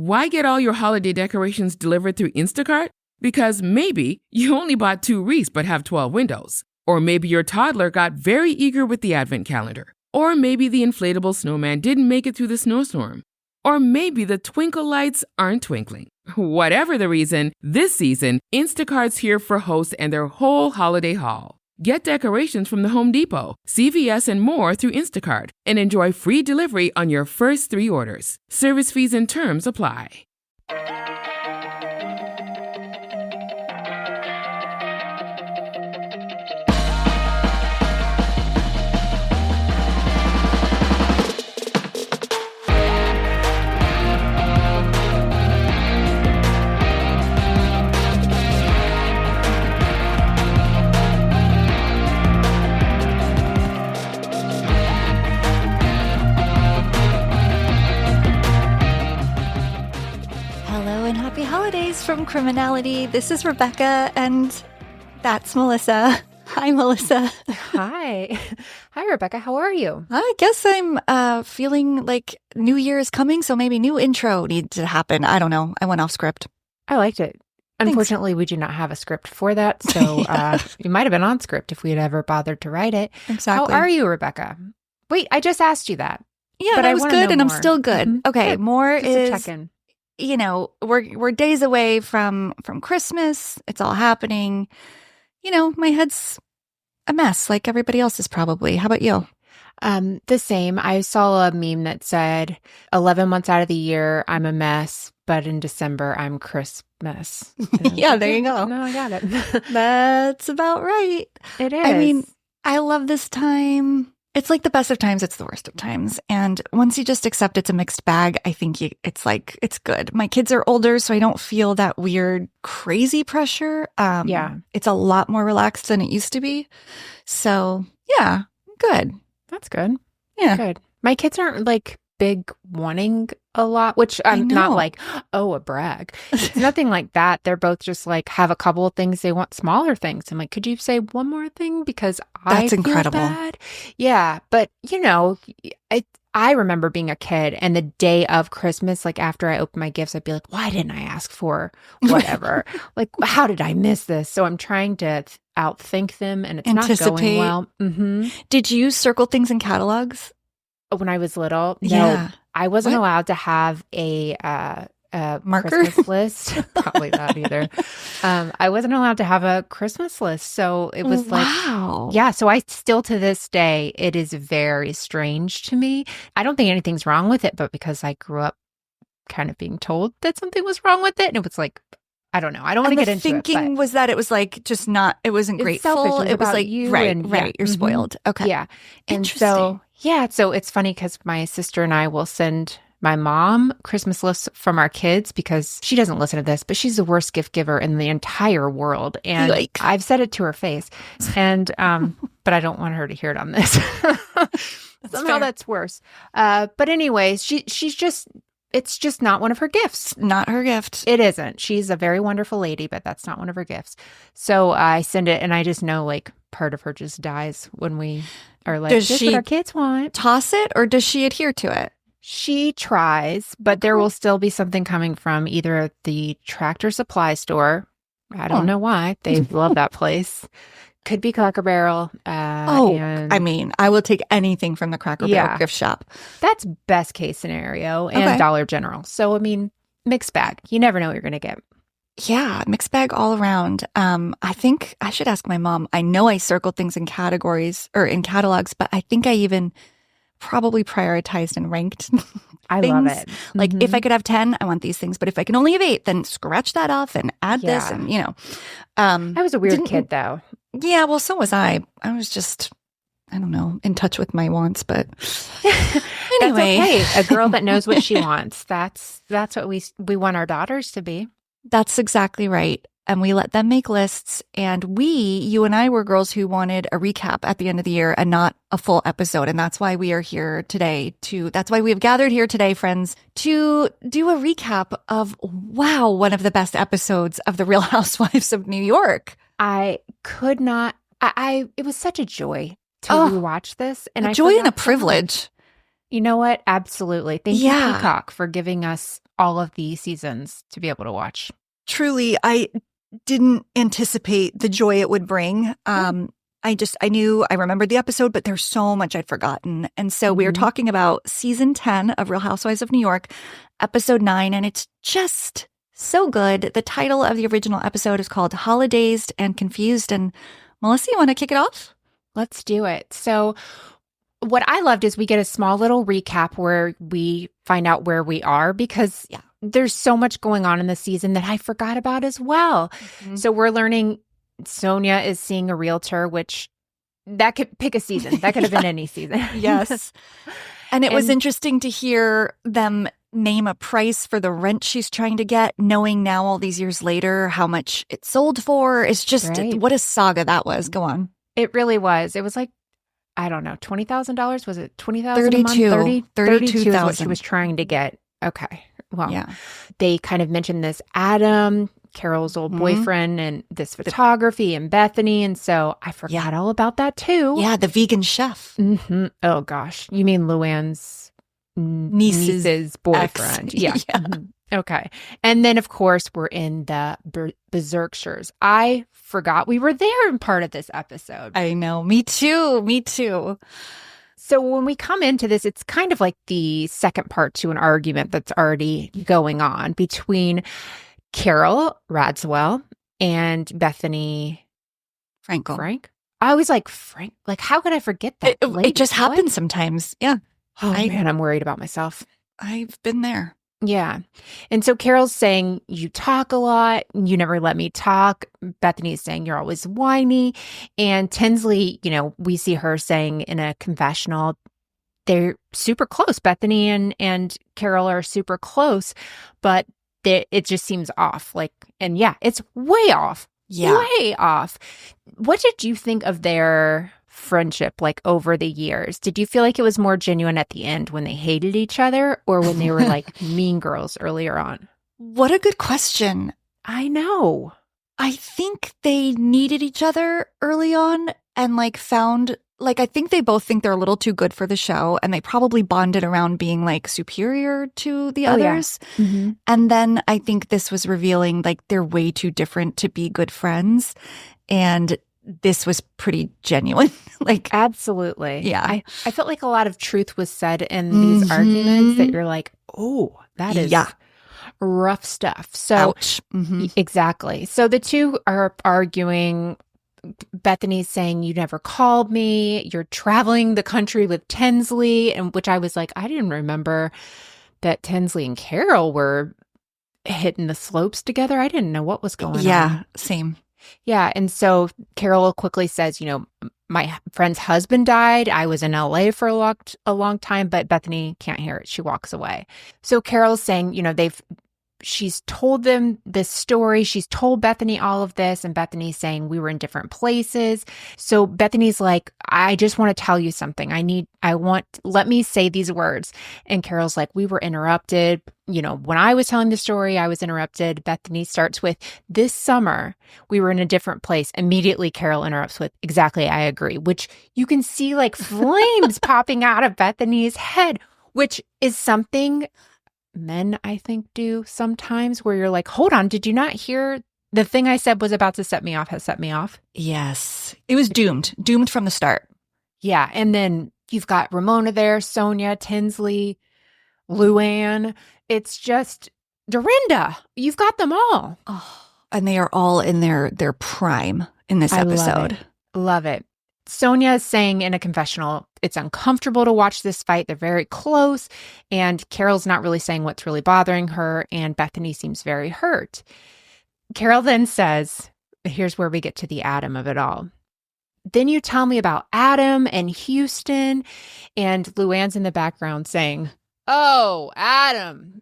Why get all your holiday decorations delivered through Instacart? Because maybe you only bought 2 wreaths but have 12 windows. Or maybe your toddler got very eager with the advent calendar. Or maybe the inflatable snowman didn't make it through the snowstorm. Or maybe the twinkle lights aren't twinkling. Whatever the reason, this season, Instacart's here for hosts and their whole holiday haul. Get decorations from the Home Depot, CVS, and more through Instacart and enjoy free delivery on your first 3 orders. Service fees and terms apply. Holidays from Criminality. This is Rebekah, and that's Melissa. Hi, Melissa. Hi. Hi, Rebekah. How are you? I guess I'm feeling like New Year is coming, so maybe new intro needs to happen. I don't know. I went off script. I liked it. Thanks. Unfortunately, we do not have a script for that, so you might have been on script if we had ever bothered to write it. Exactly. How are you, Rebekah? Wait, I just asked you that. Yeah, but I was good, and I'm still good. Mm-hmm. Okay, good. more Just is... a check-in. You know, we're days away from Christmas. It's all happening. You know, my head's a mess like everybody else's probably. How about you? The same. I saw a meme that said 11 months out of the year, I'm a mess, but in December, I'm Christmas. Yeah, there you go. No, I got it. That's about right. It is. I mean, I love this time. It's like the best of times. It's the worst of times. And once you just accept it's a mixed bag, I think it's good. My kids are older, so I don't feel that weird, crazy pressure. Yeah. It's a lot more relaxed than it used to be. So yeah, good. That's good. Yeah. Good. My kids aren't like big wanting a lot, which I'm not like, oh, a brag. It's nothing like that. They're both just like have a couple of things they want, smaller things. I'm like, could you say one more thing? Because that's feel incredible. Bad. Yeah. But you know, I remember being a kid and the day of Christmas, like after I opened my gifts, I'd be like, why didn't I ask for whatever? Like, how did I miss this? So I'm trying to outthink them and it's not going well. Mm-hmm. Did you circle things in catalogs? When I was little, yeah. No, I wasn't allowed to have a marker Christmas list. Probably not either. I wasn't allowed to have a Christmas list. So it was wow. Yeah. So I still to this day, it is very strange to me. I don't think anything's wrong with it, but because I grew up kind of being told that something was wrong with it. And it was like, I don't know. I don't want to get into it. The thinking was that it was like just not, it wasn't grateful. It was like, you right, and, right. You're spoiled. Okay. Yeah. And so, so it's funny because my sister and I will send my mom Christmas lists from our kids because she doesn't listen to this, but she's the worst gift giver in the entire world. And I've said it to her face. And, but I don't want her to hear it on this. Somehow that's worse. But anyways, she's just, it's just not one of her gifts. Not her gift. It isn't. She's a very wonderful lady, but that's not one of her gifts. So I send it and I just know like part of her just dies when we are like, this is what our kids want. Toss it or does she adhere to it? She tries, but there will still be something coming from either the Tractor Supply store. I don't know why. They love that place. Could be Cracker Barrel. I mean, I will take anything from the Cracker Barrel gift shop. That's best case scenario and Dollar General. So, I mean, mixed bag. You never know what you're going to get. Yeah, mixed bag all around. I think I should ask my mom. I know I circled things in categories or in catalogs, but I think I even probably prioritized and ranked I things. love it. Like if I could have 10, I want these things. But if I can only have 8, then scratch that off and add this. And, you know. I was a weird kid, though. Yeah, well, so was I. I was just, I don't know, in touch with my wants. But anyway. That's okay. A girl that knows what she wants. That's what we want our daughters to be. That's exactly right. And we let them make lists. And you and I were girls who wanted a recap at the end of the year and not a full episode. And that's why we are here today that's why we have gathered here today, friends, to do a recap of, one of the best episodes of The Real Housewives of New York. I could not, it was such a joy to rewatch this. And a joy and a privilege. You know what? Absolutely. Thank you, Peacock, for giving us all of the seasons to be able to watch. Truly, I didn't anticipate the joy it would bring. I remembered the episode, but there's so much I'd forgotten. And so we are talking about season 10 of Real Housewives of New York, episode 9, and it's just so good. The title of the original episode is called Holidazed and Confused. And Melissa, you want to kick it off? Let's do it. So what I loved is we get a small little recap where we find out where we are because there's so much going on in the season that I forgot about as well. So we're learning Sonia is seeing a realtor, which that could pick a season. That could have been any season. Yes. And it was interesting to hear them name a price for the rent she's trying to get, knowing now all these years later how much it sold for. It's just what a saga that was. Go on. It really was. It was like, I don't know, $20,000? Was it $20,000 a month? 32,000 is what she was trying to get. Okay. Well, they kind of mentioned this Adam, Carol's old boyfriend, and this photography and Bethany. And so I forgot all about that too. Yeah, the vegan chef. Oh, gosh. You mean Luann's niece's boyfriend. Yeah. Okay. And then, of course, we're in the Berserkshires. I forgot we were there in part of this episode. I know. Me too. Me too. So when we come into this, it's kind of like the second part to an argument that's already going on between Carol Radswell and Bethany Frankel. Frank? I was like, Frank? Like, how could I forget that? It just happens sometimes. Yeah. Oh, man, I'm worried about myself. I've been there. Yeah. And so Carol's saying, you talk a lot. You never let me talk. Bethany's saying, you're always whiny. And Tinsley, we see her saying in a confessional, they're super close. Bethany and Carol are super close, but it just seems off. It's way off. Yeah. Way off. What did you think of their friendship over the years? Did you feel like it was more genuine at the end when they hated each other or when they were like mean girls earlier on? What a good question. I know. I think they needed each other early on and found I think they both think they're a little too good for the show and they probably bonded around being superior to the others. Yeah. And then I think this was revealing they're way too different to be good friends. And this was pretty genuine. Absolutely. Yeah. I felt like a lot of truth was said in these arguments that you're like, oh, that is rough stuff. So ouch. Exactly. So the two are arguing. Bethany's saying, you never called me. You're traveling the country with Tinsley. And which I was like, I didn't remember that Tinsley and Carol were hitting the slopes together. I didn't know what was going on. Yeah, same. Yeah. And so Carol quickly says, my friend's husband died. I was in LA for a long time, but Bethany can't hear it. She walks away. So Carol's saying, she's told them this story. She's told Bethany all of this. And Bethany's saying we were in different places. So Bethany's like, I just want to tell you something. Let me say these words. And Carol's like, we were interrupted. When I was telling the story, I was interrupted. Bethany starts with, this summer, we were in a different place. Immediately, Carol interrupts with, exactly, I agree, which you can see flames popping out of Bethany's head, which is something men, I think, do sometimes where you're like, hold on, did you not hear the thing I said was about to set me off has set me off? Yes. It was doomed from the start. Yeah. And then you've got Ramona there, Sonia, Tinsley, Luann. It's just Dorinda. You've got them all. Oh, and they are all in their prime in this episode. Love it. Sonia is saying in a confessional, it's uncomfortable to watch this fight. They're very close. And Carol's not really saying what's really bothering her. And Bethany seems very hurt. Carol then says, here's where we get to the Adam of it all. Then you tell me about Adam and Houston. And Luann's in the background saying, oh, Adam.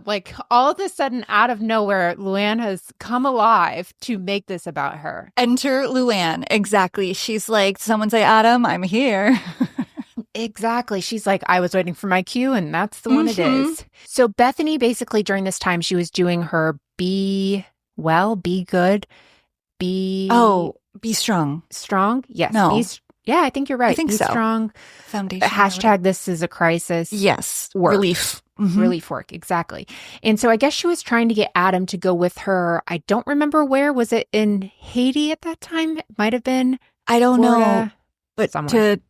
Like all of a sudden out of nowhere, Luann has come alive to make this about her. Enter Luann. Exactly. She's like, someone say, Adam, I'm here. Exactly. She's like, I was waiting for my cue and that's the one it is. So Bethany basically during this time, she was doing her be good, be strong. Strong? Yes. No. Yeah, I think you're right. I think be so. Strong. Foundation. Hashtag this is a crisis. Yes. Work. Relief. Relief work, exactly. And so I guess she was trying to get Adam to go with her. I don't remember where. Was it in Haiti at that time? It might have been. I don't know, but somewhere. to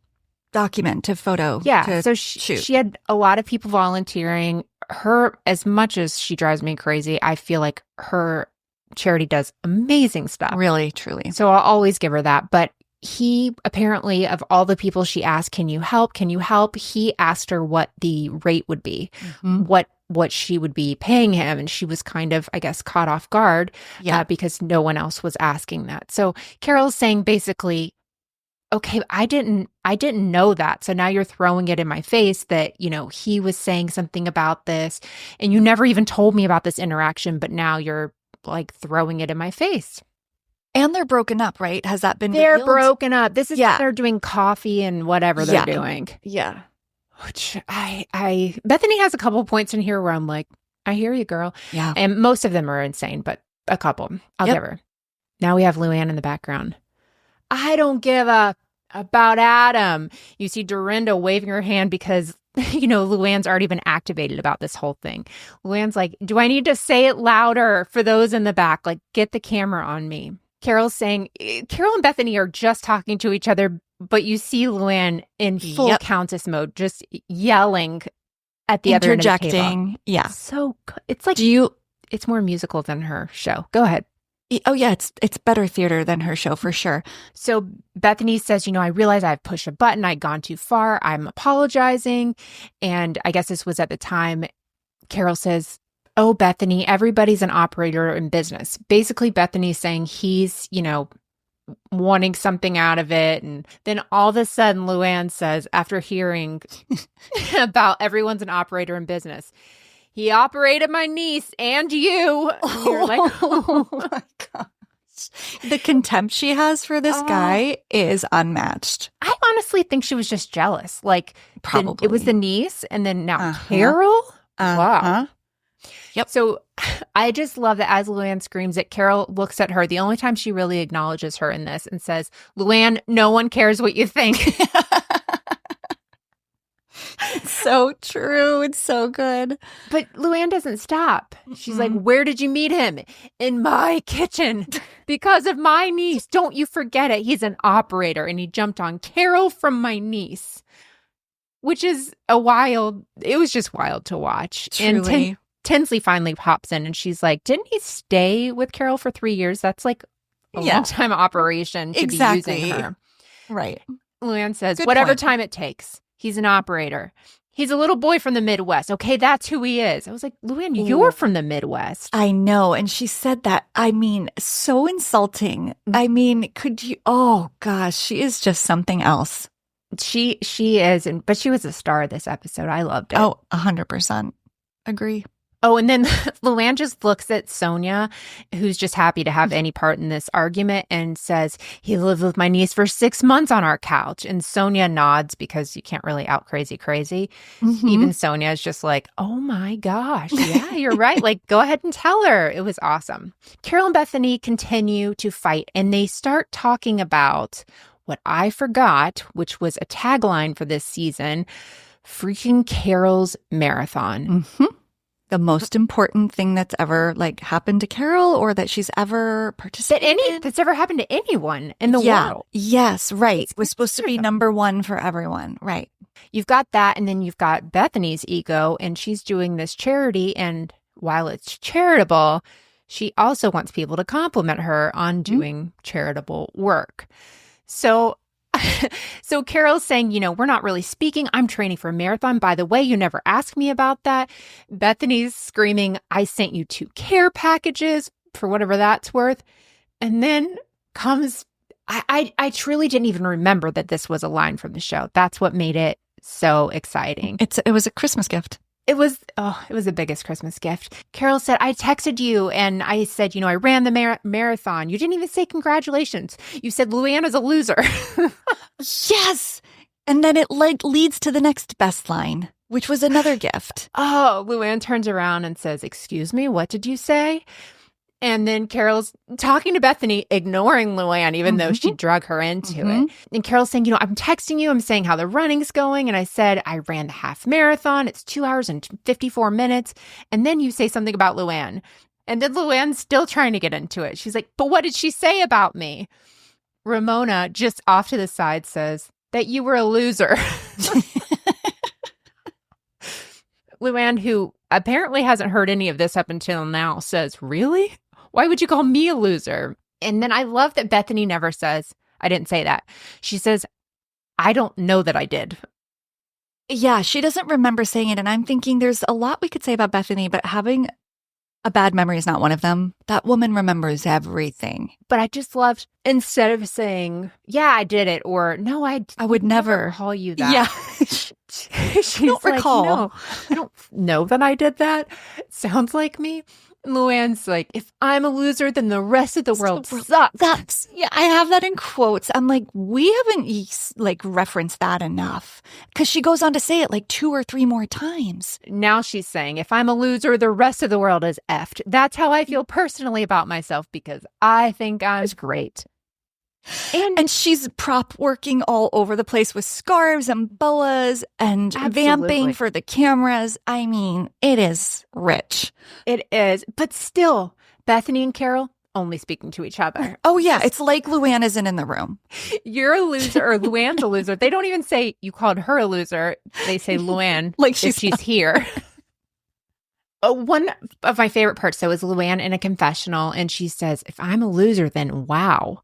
document, to photo. Yeah, to so shoot. she had a lot of people volunteering. Her, as much as she drives me crazy, I feel like her charity does amazing stuff. Really, truly. So I'll always give her that. But he apparently, of all the people she asked, can you help? Can you help? He asked her what the rate would be, what she would be paying him. And she was kind of, I guess, caught off guard because no one else was asking that. So Carol's saying basically, okay, I didn't know that. So now you're throwing it in my face that, he was saying something about this and you never even told me about this interaction, but now you're like throwing it in my face. And they're broken up, right? Has that been They're revealed? broken up. This is they're doing coffee and whatever they're doing. Yeah. Which Bethany has a couple points in here where I'm like, I hear you, girl. Yeah. And most of them are insane, but a couple I'll give her. Now we have Luann in the background. I don't give a about Adam. You see Dorinda waving her hand because, Luann's already been activated about this whole thing. Luann's like, do I need to say it louder for those in the back? Like, get the camera on me. Carol and Bethany are just talking to each other, but you see Luann in full countess mode, just yelling at the other end of the table. Yeah. So it's like, it's more musical than her show. Go ahead. Oh, yeah, it's better theater than her show for sure. So Bethany says, I realize I've pushed a button. I've gone too far. I'm apologizing. And I guess this was at the time. Carol says, oh, Bethany, everybody's an operator in business. Basically, Bethany's saying he's, wanting something out of it. And then all of a sudden, Luann says, after hearing about everyone's an operator in business, he operated my niece and you. And you're like, oh my gosh. The contempt she has for this guy is unmatched. I honestly think she was just jealous. Like, probably. It was the niece and then now Carol? Wow. Yep. So I just love that as Luann screams it, Carol looks at her, the only time she really acknowledges her in this, and says, Luann, no one cares what you think. It's so true. It's so good. But Luann doesn't stop. She's like, where did you meet him? In my kitchen. Because of my niece. Don't you forget it. He's an operator. And he jumped on Carol from my niece. Which is it was just wild to watch. Truly. And Tinsley finally pops in and she's like, didn't he stay with Carol for 3 years? That's like a long-time operation to be using her. Right. Luann says, Good whatever point. time it takes. He's an operator. He's a little boy from the Midwest. Okay, that's who he is. I was like, Luann, you're from the Midwest. I know. And she said that. I mean, so insulting. I mean, could you? Oh, gosh. She is just something else. She is. But she was a star this episode. I loved it. Oh, 100%. Agree. Oh, and then Luann just looks at Sonia, who's just happy to have any part in this argument, and says, he lived with my niece for 6 months on our couch. And Sonia nods because you can't really out crazy. Even Sonia is just like, oh my gosh, yeah, you're right. Like, go ahead and tell her. It was awesome. Carol and Bethany continue to fight, and they start talking about what I forgot, which was a tagline for this season, freaking Carol's marathon. Mm-hmm. The most important thing that's ever happened to Carol or that she's ever participated in. That's ever happened to anyone in the world. Yes, right. It was supposed to be number one for everyone. Right. You've got that, and then you've got Bethany's ego, and she's doing this charity, and while it's charitable, she also wants people to compliment her on doing charitable work. So Carol's saying, we're not really speaking. I'm training for a marathon. By the way, you never asked me about that. Bethany's screaming, I sent you 2 care packages for whatever that's worth. And then comes, I truly didn't even remember that this was a line from the show. That's what made it so exciting. It was a Christmas gift. It was the biggest Christmas gift. Carol said, I texted you and I said, I ran the marathon. You didn't even say congratulations. You said Luann a loser. Yes. And then it leads to the next best line, which was another gift. Oh, Luann turns around and says, excuse me, what did you say? And then Carol's talking to Bethany, ignoring Luann, even though she drug her into it. And Carol's saying, I'm texting you. I'm saying how the running's going. And I said, I ran the half marathon. It's 2 hours and 54 minutes. And then you say something about Luann. And then Luann's still trying to get into it. She's like, but what did she say about me? Ramona, just off to the side, says that you were a loser. Luann, who apparently hasn't heard any of this up until now, says, really? Why would you call me a loser? And then I love that Bethany never says, I didn't say that. She says, I don't know that I did. Yeah, she doesn't remember saying it. And I'm thinking there's a lot we could say about Bethany, but having a bad memory is not one of them. That woman remembers everything. But I just loved, instead of saying, yeah, I did it, or no, I would never call you that. Yeah. She's don't like, recall. No, I don't know that I did that. Sounds like me. And Luann's like, if I'm a loser, then the rest of the world sucks. Yeah, I have that in quotes. I'm like, we haven't referenced that enough, because she goes on to say it like 2 or 3 more times. Now she's saying, if I'm a loser, the rest of the world is effed. That's how I feel personally about myself, because I think I'm great. And she's prop working all over the place with scarves and boas and vamping for the cameras. I mean, it is rich. It is. But still, Bethany and Carol only speaking to each other. Oh, yeah. It's like Luann isn't in the room. You're a loser, or Luann's a loser. They don't even say you called her a loser. They say Luann like she's here. One of my favorite parts, though, is Luann in a confessional. And she says, if I'm a loser, then wow.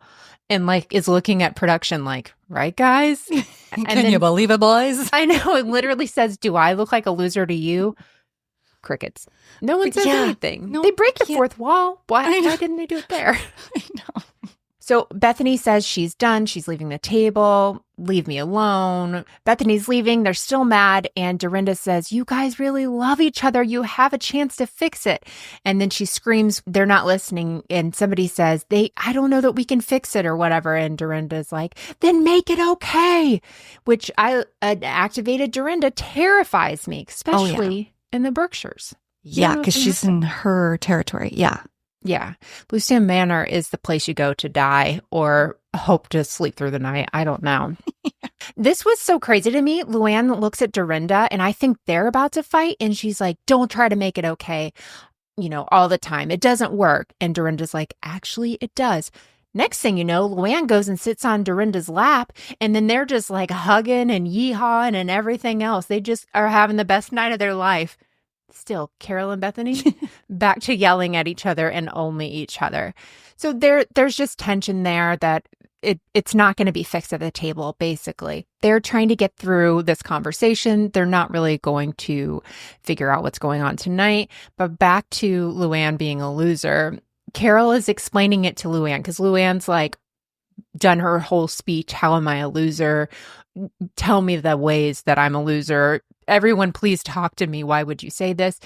And is looking at production like, right, guys? Can you believe it, boys? I know. It literally says, do I look like a loser to you? Crickets. No one says anything. No, they break the fourth wall. Why didn't they do it there? I know. So Bethany says she's done. She's leaving the table. Leave me alone. Bethany's leaving. They're still mad. And Dorinda says, you guys really love each other. You have a chance to fix it. And then she screams, they're not listening. And somebody says, I don't know that we can fix it or whatever. And Dorinda's like, then make it okay. Which activated Dorinda terrifies me, especially in the Berkshires. Yeah, because she's in her territory. Yeah. Yeah. Graystone Manor is the place you go to die or hope to sleep through the night. I don't know. This was so crazy to me. Luann looks at Dorinda and I think they're about to fight. And she's like, don't try to make it okay, all the time. It doesn't work. And Dorinda's like, actually, it does. Next thing you know, Luann goes and sits on Dorinda's lap. And then they're just like hugging and yeehawing and everything else. They just are having the best night of their life. Still, Carol and Bethany back to yelling at each other and only each other. So there's just tension there that it's not going to be fixed at the table, basically. They're trying to get through this conversation. They're not really going to figure out what's going on tonight. But back to Luann being a loser, Carol is explaining it to Luann because Luann's like done her whole speech. How am I a loser? Tell me the ways that I'm a loser. Everyone, please talk to me. Why would you say this?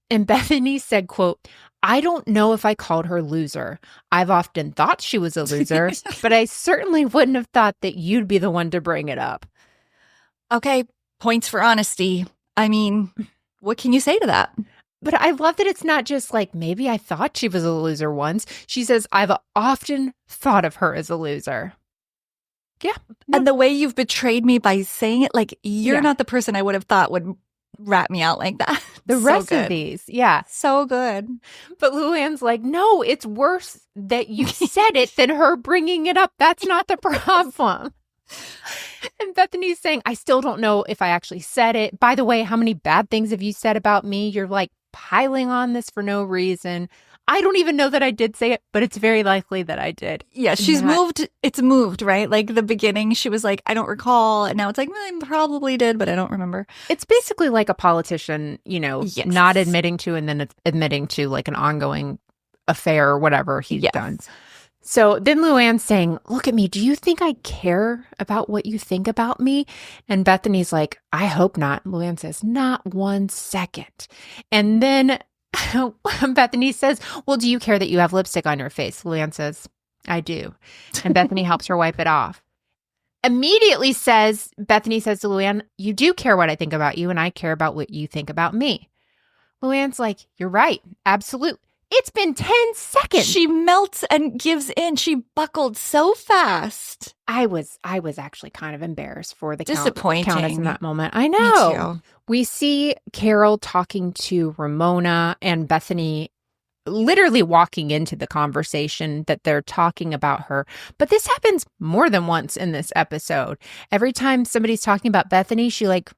And Bethany said, quote, I don't know if I called her loser. I've often thought she was a loser, but I certainly wouldn't have thought that you'd be the one to bring it up. Okay, points for honesty. I mean, what can you say to that? But I love that it's not just like, maybe I thought she was a loser once. She says, I've often thought of her as a loser. Yeah. No. And the way you've betrayed me by saying it, like, you're not the person I would have thought would rat me out like that. The rest of these. Yeah. So good. But Luann's like, no, it's worse that you said it than her bringing it up. That's not the problem. And Bethany's saying, I still don't know if I actually said it. By the way, how many bad things have you said about me? You're like piling on this for no reason. I don't even know that I did say it, but it's very likely that I did. Yeah, she's moved. It's moved, right? Like the beginning, she was like, I don't recall. And now it's like, well, I probably did, but I don't remember. It's basically like a politician, not admitting to and then admitting to like an ongoing affair or whatever he's done. So then Luann's saying, look at me. Do you think I care about what you think about me? And Bethany's like, I hope not. Luann says, not 1 second. And then Bethany says, well, do you care that you have lipstick on your face? Luann says, I do. And Bethany helps her wipe it off. Immediately Bethany says to Luann, you do care what I think about you, and I care about what you think about me. Luann's like, you're right. Absolutely. It's been 10 seconds. She melts and gives in. She buckled so fast. I was actually kind of embarrassed for the Disappointing. Countess in that moment. I know. Me too. We see Carol talking to Ramona and Bethany, literally walking into the conversation that they're talking about her. But this happens more than once in this episode. Every time somebody's talking about Bethany, she like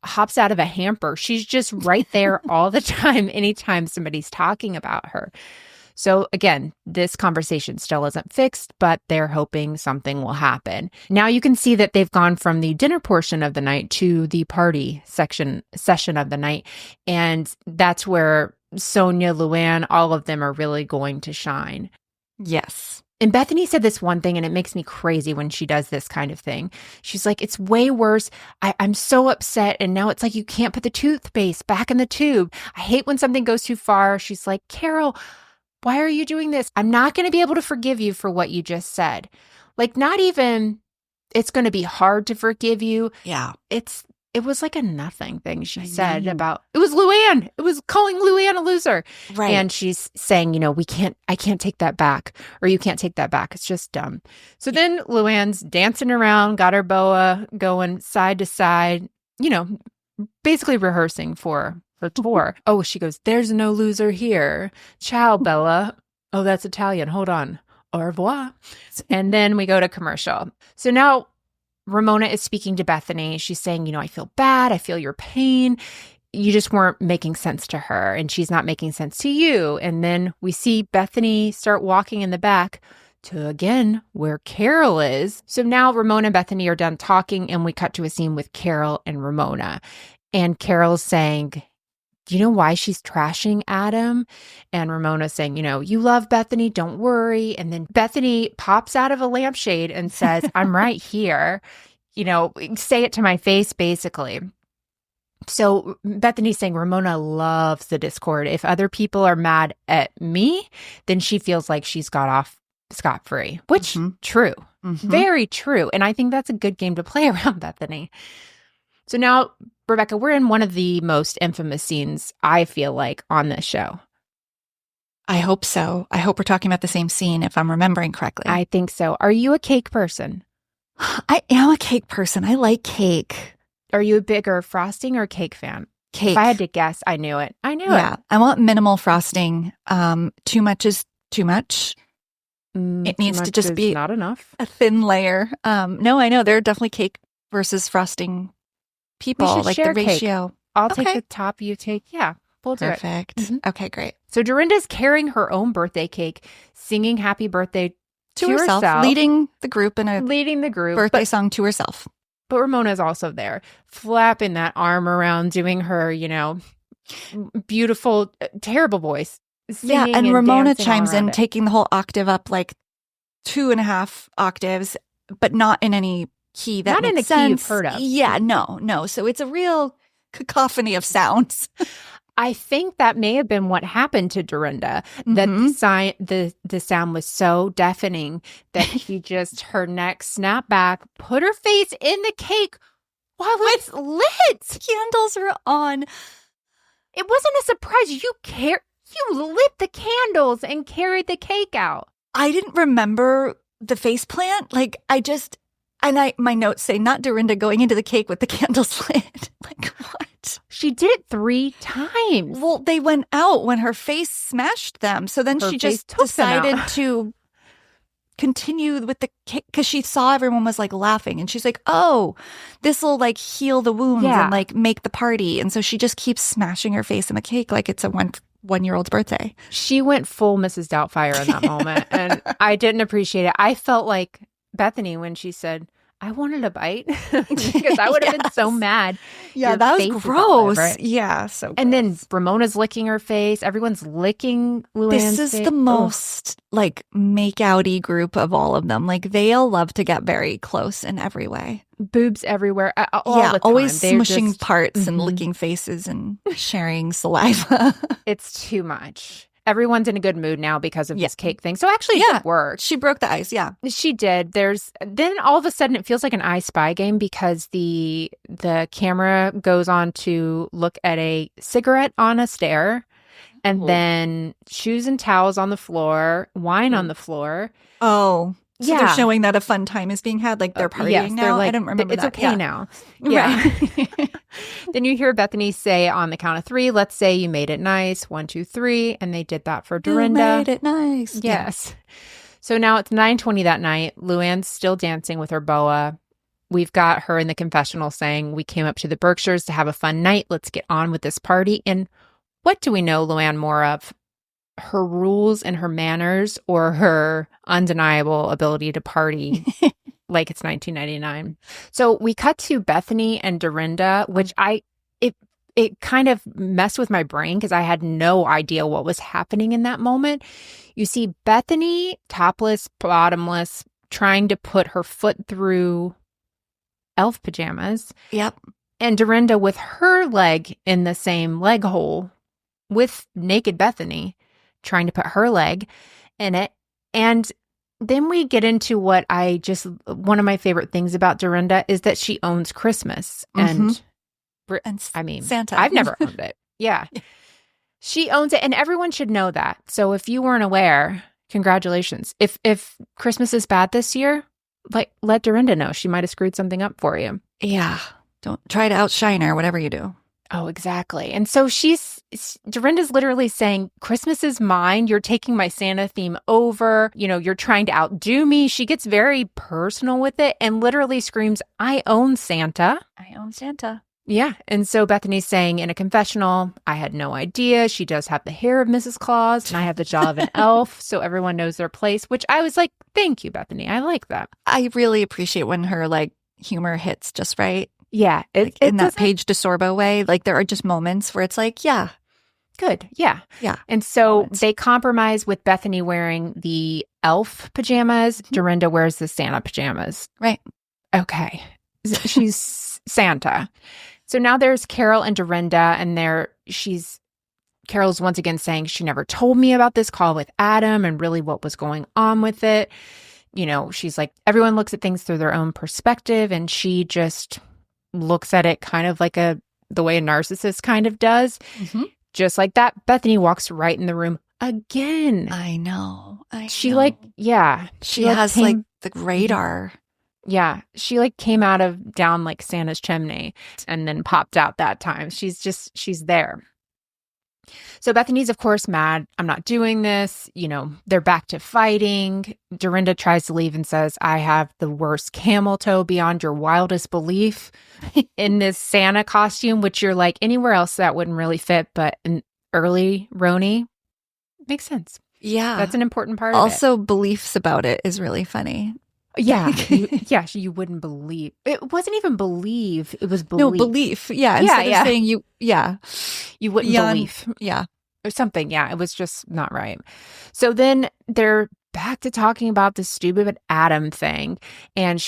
hops out of a hamper. She's just right there all the time, anytime somebody's talking about her. So again, this conversation still isn't fixed, but they're hoping something will happen. Now you can see that they've gone from the dinner portion of the night to the party session of the night. And that's where Sonia, Luann, all of them are really going to shine. Yes. And Bethany said this one thing, and it makes me crazy when she does this kind of thing. She's like, it's way worse. I'm so upset. And now it's like you can't put the toothpaste back in the tube. I hate when something goes too far. She's like, Carol, why are you doing this? I'm not going to be able to forgive you for what you just said. Like, not even, it's going to be hard to forgive you. Yeah. It was like a nothing thing she said about, it was Luann. It was calling Luann a loser. Right. And she's saying, I can't take that back, or you can't take that back. It's just dumb. So then Luann's dancing around, got her boa going side to side, basically rehearsing for the tour. Oh, she goes, there's no loser here. Ciao, Bella. Oh, that's Italian. Hold on. Au revoir. And then we go to commercial. So now Ramona is speaking to Bethany. She's saying, I feel bad. I feel your pain. You just weren't making sense to her, and she's not making sense to you. And then we see Bethany start walking in the back to, again, where Carol is. So now Ramona and Bethany are done talking, and we cut to a scene with Carol and Ramona. And Carol's saying, do you know why she's trashing Adam? And Ramona's saying, you love Bethany, don't worry. And then Bethany pops out of a lampshade and says, I'm right here. Say it to my face, basically. So Bethany's saying Ramona loves the discord. If other people are mad at me, then she feels like she's got off scot-free, which true, very true. And I think that's a good game to play around Bethany. So now, Rebekah, we're in one of the most infamous scenes, I feel like, on this show. I hope so. I hope we're talking about the same scene, if I'm remembering correctly. I think so. Are you a cake person? I am a cake person. I like cake. Are you a bigger frosting or cake fan? Cake. If I had to guess, I knew it. Yeah, I want minimal frosting. Too much is too much. It needs to just be not enough. A thin layer. No, I know. There are definitely cake versus frosting people, like the ratio. Cake. I'll take the top, you take, we'll do it. Perfect. Okay, great. So Dorinda's carrying her own birthday cake, singing happy birthday to herself. Leading the group in a birthday song to herself. But Ramona's also there, flapping that arm around, doing her, beautiful, terrible voice. Yeah, and Ramona chimes in, taking the whole octave up, like 2.5 octaves, but not in any key that makes sense. Not in a key you've heard of. Yeah, no. So it's a real cacophony of sounds. I think that may have been what happened to Dorinda, that the sound was so deafening that her neck snap back, put her face in the cake while it's lit. Candles are on. It wasn't a surprise. You lit the candles and carried the cake out. I didn't remember the face plant. My notes say not Dorinda going into the cake with the candles lit. Like, what? She did it 3 times. Well, they went out when her face smashed them. So then she just decided to continue with the cake because she saw everyone was like laughing. And she's like, oh, this will like heal the wounds and like make the party. And so she just keeps smashing her face in the cake like it's a one-year-old's birthday. She went full Mrs. Doubtfire in that moment. And I didn't appreciate it. I felt like Bethany when she said, I wanted a bite because I would have been so mad. Yeah, that was gross. Yeah. So gross. And then Ramona's licking her face. Everyone's licking Luann's This is face. the most like make-outy group of all of them. Like they all love to get very close in every way. Boobs everywhere. All the time. Always smushing parts and licking faces and sharing saliva. It's too much. Everyone's in a good mood now because of this cake thing. So actually it did work. She broke the ice, She did. Then all of a sudden it feels like an I Spy game because the camera goes on to look at a cigarette on a stair. And then shoes and towels on the floor, wine on the floor. Oh, so Yeah. they're showing that a fun time is being had, like they're partying Yes, now. they're like, I didn't remember it's that. okay now. Yeah. Right. Then you hear Bethany say on the count of 3, let's say you made it nice. 1, 2, 3. And they did that for Dorinda. You made it nice. Yes. So now it's 9:20 that night. Luann's still dancing with her boa. We've got her in the confessional saying, we came up to the Berkshires to have a fun night. Let's get on with this party. And what do we know Luann more of? Her rules and her manners, or her undeniable ability to party like it's 1999. So we cut to Bethany and Dorinda, which it kind of messed with my brain because I had no idea what was happening in that moment. You see Bethany, topless, bottomless, trying to put her foot through elf pajamas. Yep. And Dorinda with her leg in the same leg hole with naked Bethany, trying to put her leg in it. And then we get into one of my favorite things about Dorinda is that she owns Christmas. And I mean, Santa. I've never owned it. Yeah. She owns it, and everyone should know that. So if you weren't aware, congratulations. If Christmas is bad this year, like, let Dorinda know. She might have screwed something up for you. Yeah. Don't try to outshine her, whatever you do. Oh, exactly. And so Dorinda's literally saying, Christmas is mine. You're taking my Santa theme over. You know, you're trying to outdo me. She gets very personal with it and literally screams, I own Santa. I own Santa. Yeah. And so Bethany's saying in a confessional, I had no idea. She does have the hair of Mrs. Claus and I have the jaw of an elf. So everyone knows their place, which I was like, thank you, Bethany. I like that. I really appreciate when her like humor hits just right. Yeah. In that Paige DeSorbo way. Like there are just moments where it's like, yeah. Good. Yeah. Yeah. And so they compromise with Bethany wearing the elf pajamas. Dorinda wears the Santa pajamas. Right. Okay. She's Santa. So now there's Carol and Dorinda, and Carol's once again saying she never told me about this call with Adam and really what was going on with it. You know, she's like, everyone looks at things through their own perspective, and she just looks at it kind of like the way a narcissist kind of does. Mm-hmm. Just like that, Bethany walks right in the room again. I know. She know. like, yeah. She has like the radar. Yeah. She like came down like Santa's chimney and then popped out that time. She's there. So Bethany's, of course, mad. I'm not doing this. You know, they're back to fighting. Dorinda tries to leave and says, I have the worst camel toe beyond your wildest belief in this Santa costume, which you're like, anywhere else that wouldn't really fit. But an early RHONY makes sense. Yeah. That's an important part of it. Also, beliefs about it is really funny. Yeah. You wouldn't believe. It wasn't even believe. It was belief. No, belief. Yeah. Instead of saying you wouldn't believe. Yeah. Or something. Yeah. It was just not right. So then they're back to talking about the stupid Adam thing. And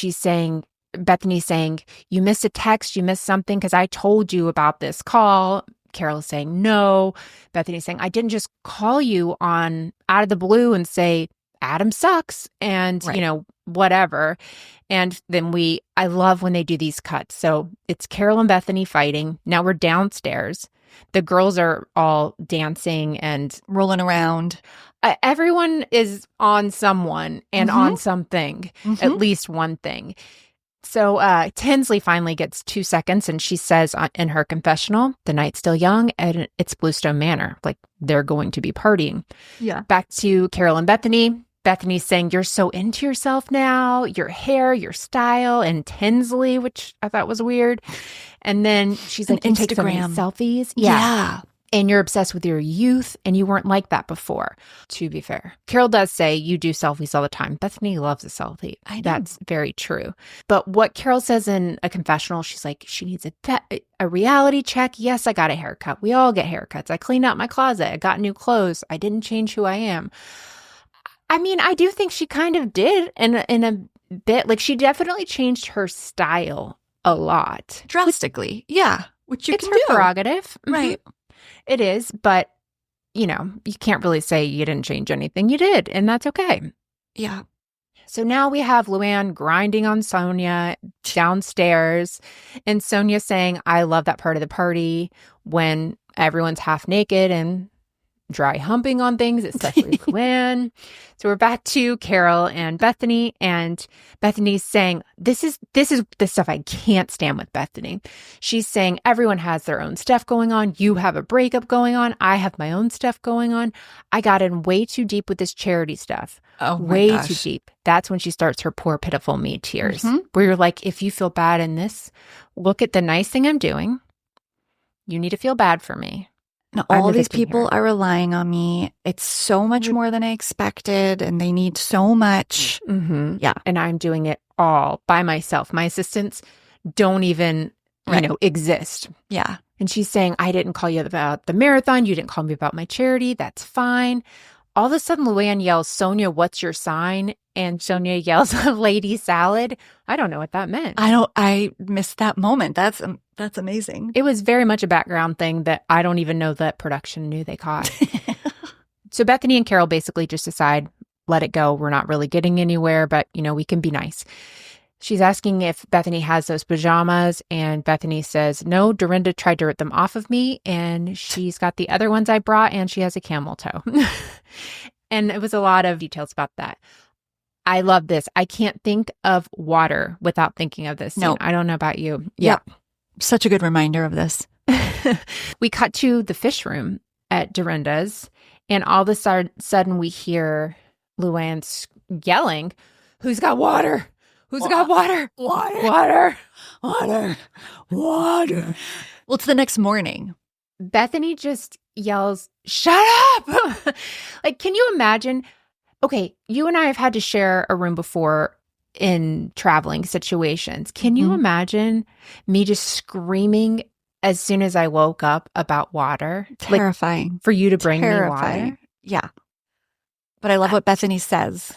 Bethany's saying, you missed a text, you missed something because I told you about this call. Carol's saying no. Bethany's saying, I didn't just call you out of the blue and say, Adam sucks. And, right. You know, whatever. And then I love when they do these cuts. So it's Carol and Bethany fighting. Now we're downstairs. The girls are all dancing and rolling around. Everyone is on someone and on something, at least one thing. So Tinsley finally gets 2 seconds and she says in her confessional, the night's still young and it's Bluestone Manor. Like they're going to be partying. Yeah. Back to Carol and Bethany. Bethany's saying, you're so into yourself now, your hair, your style, and Tinsley, which I thought was weird. And then she's like, you take so many selfies. Yeah. And you're obsessed with your youth, and you weren't like that before, to be fair. Carol does say you do selfies all the time. Bethany loves a selfie. I know. That's very true. But what Carol says in a confessional, she's like, she needs a reality check. Yes, I got a haircut. We all get haircuts. I cleaned out my closet. I got new clothes. I didn't change who I am. I mean, I do think she kind of did in a bit. Like, she definitely changed her style a lot. Drastically. Yeah. Which you it's can her do. prerogative. Right. It is. But, you know, you can't really say you didn't change anything. You did. And that's okay. Yeah. So now we have Luann grinding on Sonia downstairs. And Sonia saying, I love that part of the party when everyone's half naked and dry humping on things, especially Luann. So we're back to Carol and Bethany, and Bethany's saying, this is the stuff I can't stand with Bethany. She's saying everyone has their own stuff going on. You have a breakup going on. I have my own stuff going on. I got in way too deep with this charity stuff. Oh, my way gosh. too deep. That's when she starts her poor, pitiful me tears, where you're like, if you feel bad in this, look at the nice thing I'm doing. You need to feel bad for me. Now, I'm all the these victim people here. are relying on me. It's so much more than I expected, and they need so much. Mm-hmm. Yeah. And I'm doing it all by myself. My assistants don't even, exist. Yeah. And she's saying, I didn't call you about the marathon. You didn't call me about my charity. That's fine. All of a sudden, Luann yells, Sonia, what's your sign? And Sonia yells, Lady Salad. I don't know what that meant. I missed that moment. That's amazing. It was very much a background thing that I don't even know that production knew they caught. So Bethany and Carol basically just decide, let it go. We're not really getting anywhere, but, we can be nice. She's asking if Bethany has those pajamas, and Bethany says, no, Dorinda tried to rip them off of me, and she's got the other ones I brought, and she has a camel toe. And it was a lot of details about that. I love this. I can't think of water without thinking of this scene. No. I don't know about you. Yep. Such a good reminder of this. We cut to the fish room at Dorinda's, and all of a sudden we hear Luann yelling, who's got water? Who's got water? Water. Well, it's the next morning. Bethany just yells, shut up! Like, can you imagine? Okay, you and I have had to share a room before in traveling situations. Can you imagine me just screaming as soon as I woke up about water? Terrifying. Like, for you to bring me water? Yeah. But I love what Bethany says.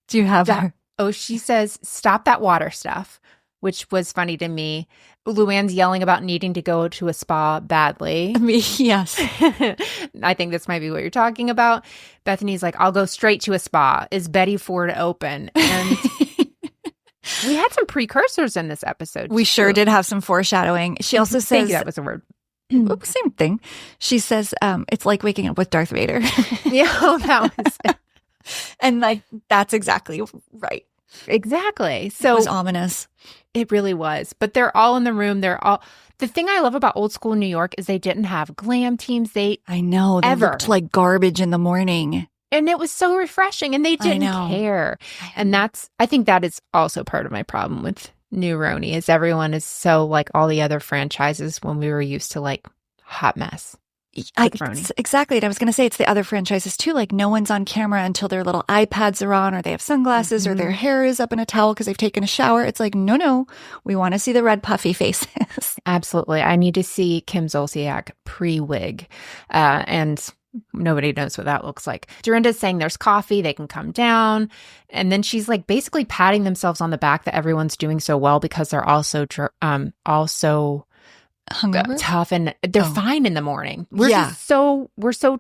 Do you have her? Oh, she says, stop that water stuff, which was funny to me. Luann's yelling about needing to go to a spa badly. Yes. I think this might be what you're talking about. Bethany's like, I'll go straight to a spa. Is Betty Ford open? And we had some precursors in this episode. We sure did have some foreshadowing. She also says... Thank you, that was a word. Same thing. She says, it's like waking up with Darth Vader. Yeah, that was it. And that's exactly right. Exactly. So So it was ominous. it really was. But they're all in the room. The thing I love about old school New York is they didn't have glam teams. I know. They looked like garbage in the morning. And it was so refreshing, and they didn't care. And I think that is also part of my problem with New RHONY is everyone is so like all the other franchises when we were used to like hot mess. Exactly. And I was going to say it's the other franchises too. Like no one's on camera until their little iPads are on, or they have sunglasses, or their hair is up in a towel because they've taken a shower. It's like, no, we want to see the red puffy faces. Absolutely. I need to see Kim Zolciak pre-wig. And nobody knows what that looks like. Dorinda's saying there's coffee, they can come down. And then she's like basically patting themselves on the back that everyone's doing so well because they're also hungover, tough, and they're fine in the morning. We're so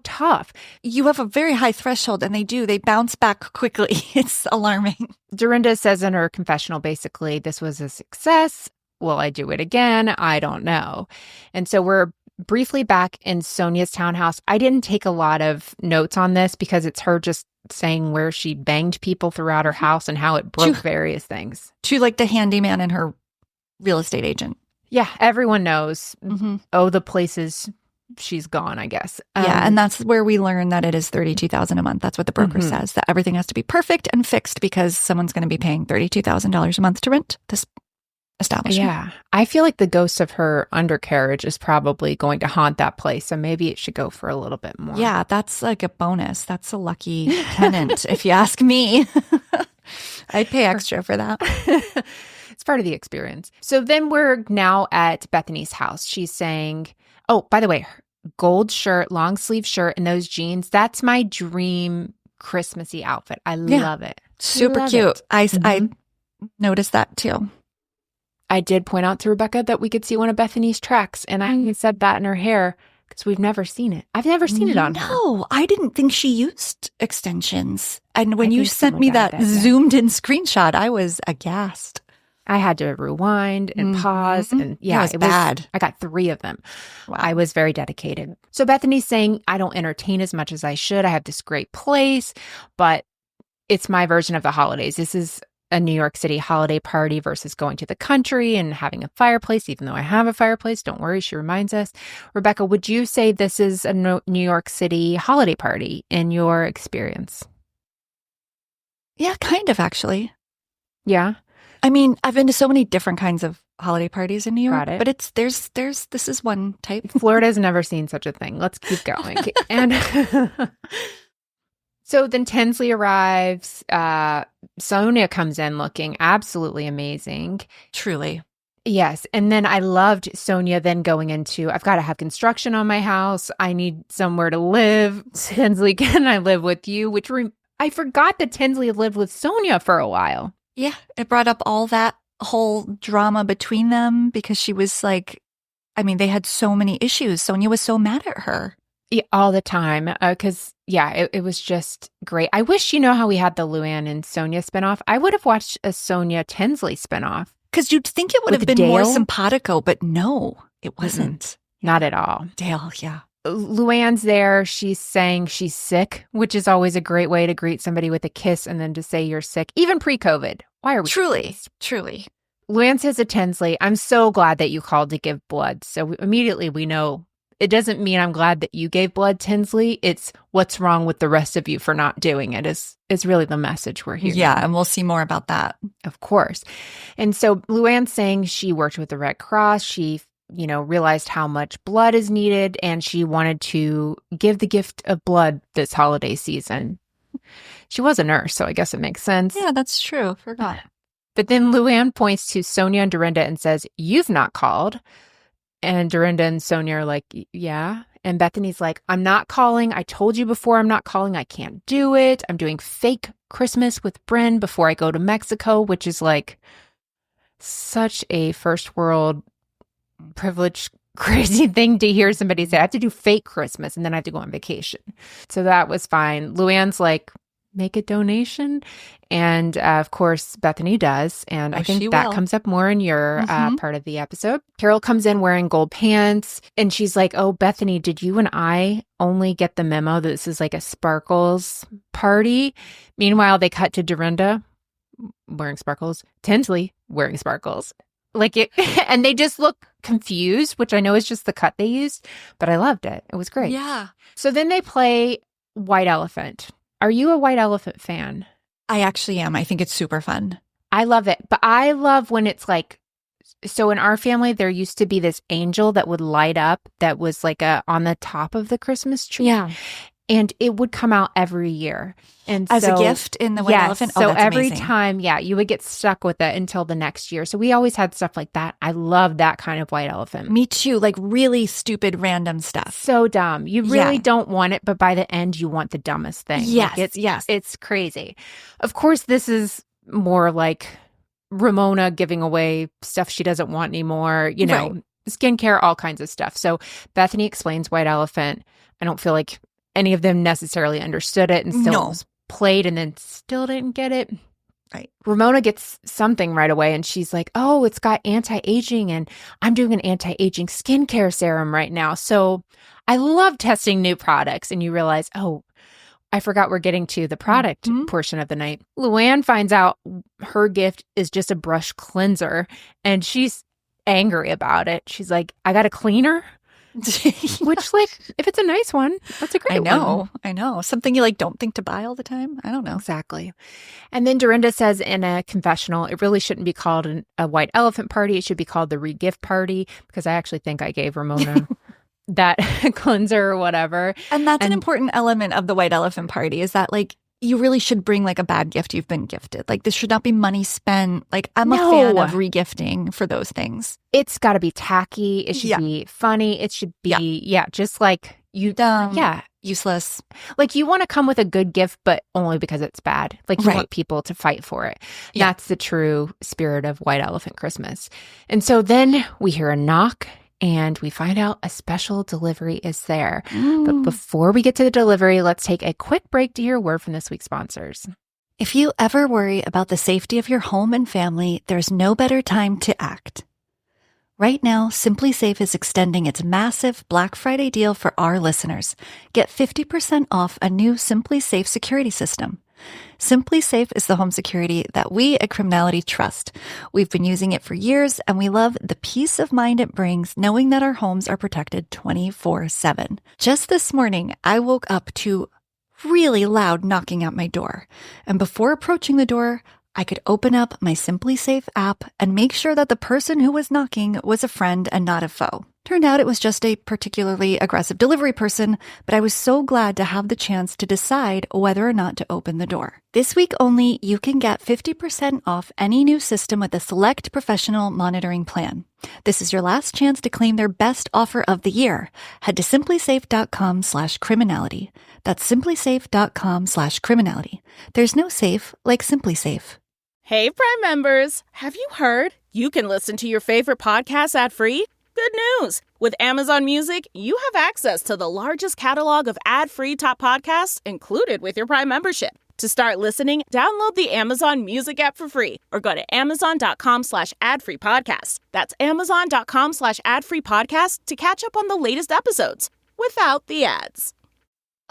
tough. You have a very high threshold, and they bounce back quickly. It's alarming. Dorinda says in her confessional, basically, this was a success. Will I do it again? I don't know. And so we're briefly back in Sonia's townhouse. I didn't take a lot of notes on this because it's her just saying where she banged people throughout her house and how it broke various things. To like the handyman and her real estate agent. Yeah, everyone knows. Oh, the places she's gone, I guess. And that's where we learn that it is $32,000 a month. That's what the broker says, that everything has to be perfect and fixed because someone's going to be paying $32,000 a month to rent this establishment. Yeah, I feel like the ghost of her undercarriage is probably going to haunt that place, so maybe it should go for a little bit more. Yeah, that's like a bonus. That's a lucky tenant, if you ask me. I'd pay extra for that. It's part of the experience. So then we're now at Bethany's house. She's saying, oh, by the way, gold shirt, long sleeve shirt, and those jeans, that's my dream Christmassy outfit. I love it. Super cute. I noticed that too. I did point out to Rebekah that we could see one of Bethany's tracks, and I said that in her hair because we've never seen it. I've never seen it on her. No, I didn't think she used extensions. And when you sent me that zoomed in screenshot, I was aghast. I had to rewind and pause. And it was bad. I got 3 of them. Wow. I was very dedicated. So Bethany's saying, I don't entertain as much as I should. I have this great place, but it's my version of the holidays. This is a New York City holiday party versus going to the country and having a fireplace, even though I have a fireplace. Don't worry, she reminds us. Rebekah, would you say this is a New York City holiday party in your experience? Yeah, kind of, actually. Yeah. I mean, I've been to so many different kinds of holiday parties in New York, Got it. but this is one type. Florida's never seen such a thing. Let's keep going. And so then Tinsley arrives. Sonia comes in looking absolutely amazing. Truly. Yes. And then I loved Sonia then going into, I've got to have construction on my house. I need somewhere to live. Tinsley, can I live with you? I forgot that Tinsley had lived with Sonia for a while. Yeah, it brought up all that whole drama between them because she was like, I mean, they had so many issues. Sonia was so mad at her. Yeah, all the time. Because, it was just great. I wish, how we had the Luann and Sonia spinoff. I would have watched a Sonia Tinsley spinoff. Because you'd think it would have been Dale? more simpatico, but no, it wasn't. Mm-hmm. Not at all. Dale, yeah. Luann's there. She's saying she's sick, which is always a great way to greet somebody with a kiss and then to say you're sick, even pre-COVID. Why are we? Truly. Luann says to Tinsley, I'm so glad that you called to give blood. So immediately we know it doesn't mean I'm glad that you gave blood, Tinsley. It's what's wrong with the rest of you for not doing it is really the message we're hearing. Yeah, and we'll see more about that. Of course. And so Luann's saying she worked with the Red Cross. She realized how much blood is needed, and she wanted to give the gift of blood this holiday season. She was a nurse, so I guess it makes sense. Yeah, that's true. Forgot. But then Luann points to Sonia and Dorinda and says, you've not called. And Dorinda and Sonia are like, yeah. And Bethany's like, I'm not calling. I told you before I'm not calling. I can't do it. I'm doing fake Christmas with Bryn before I go to Mexico, which is like such a first world privileged, crazy thing to hear somebody say. I have to do fake Christmas and then I have to go on vacation. So that was fine. Luann's like, make a donation. And of course, Bethany does. And I think that comes up more in your part of the episode. Carol comes in wearing gold pants and she's like, oh, Bethany, did you and I only get the memo that this is like a sparkles party? Meanwhile, they cut to Dorinda wearing sparkles, Tinsley wearing sparkles. Like it, and they just look confused, which I know is just the cut they used, but I loved it. It was great. Yeah. So then they play White Elephant. Are you a White Elephant fan? I actually am. I think it's super fun. I love it. But I love when it's like, so in our family, there used to be this angel that would light up that was like on the top of the Christmas tree. Yeah. And it would come out every year. And as a gift in the White Elephant? So that's every amazing. time, you would get stuck with it until the next year. So we always had stuff like that. I love that kind of White Elephant. Me too. Like really stupid random stuff. So dumb. You really don't want it, but by the end, you want the dumbest thing. Yes, like it's crazy. Of course, this is more like Ramona giving away stuff she doesn't want anymore, Right. Skincare, all kinds of stuff. So Bethany explains White Elephant. I don't feel like any of them necessarily understood it and still played and then still didn't get it. Right. Ramona gets something right away and she's like, oh, it's got anti-aging and I'm doing an anti-aging skincare serum right now. So I love testing new products. And you realize, oh, I forgot we're getting to the product portion of the night. Luann finds out her gift is just a brush cleanser and she's angry about it. She's like, I got a cleaner? Which, like, if it's a nice one, that's a great one. I know. Something you don't think to buy all the time. I don't know. Exactly. And then Dorinda says in a confessional, it really shouldn't be called a White Elephant party. It should be called the re-gift party because I actually think I gave Ramona that cleanser or whatever. And that's an important element of the White Elephant party is that, you really should bring a bad gift you've been gifted. This should not be money spent. I'm a fan of regifting for those things. It's got to be tacky. It should be funny. It should be, just like you. Dumb. Yeah. Useless. You want to come with a good gift, but only because it's bad. You want people to fight for it. Yeah. That's the true spirit of White Elephant Christmas. And so then we hear a knock. And we find out a special delivery is there. But before we get to the delivery, let's take a quick break to hear a word from this week's sponsors. If you ever worry about the safety of your home and family, there's no better time to act. Right now, Simply Safe is extending its massive Black Friday deal for our listeners. Get 50% off a new Simply Safe security system. Simply Safe is the home security that we at Criminality trust. We've been using it for years, and we love the peace of mind it brings knowing that our homes are protected 24/7. Just this morning, I woke up to really loud knocking at my door. And before approaching the door, I could open up my Simply Safe app and make sure that the person who was knocking was a friend and not a foe. Turned out it was just a particularly aggressive delivery person, but I was so glad to have the chance to decide whether or not to open the door. This week only, you can get 50% off any new system with a select professional monitoring plan. This is your last chance to claim their best offer of the year. Head to simplysafe.com/criminality. That's simplysafe.com/criminality. There's no safe like Simply Safe. Hey, Prime members! Have you heard? You can listen to your favorite podcasts ad-free? Good news! With Amazon Music, you have access to the largest catalog of ad-free top podcasts included with your Prime membership. To start listening, download the Amazon Music app for free or go to amazon.com/ad-free podcast. That's amazon.com/ad-free podcast to catch up on the latest episodes without the ads.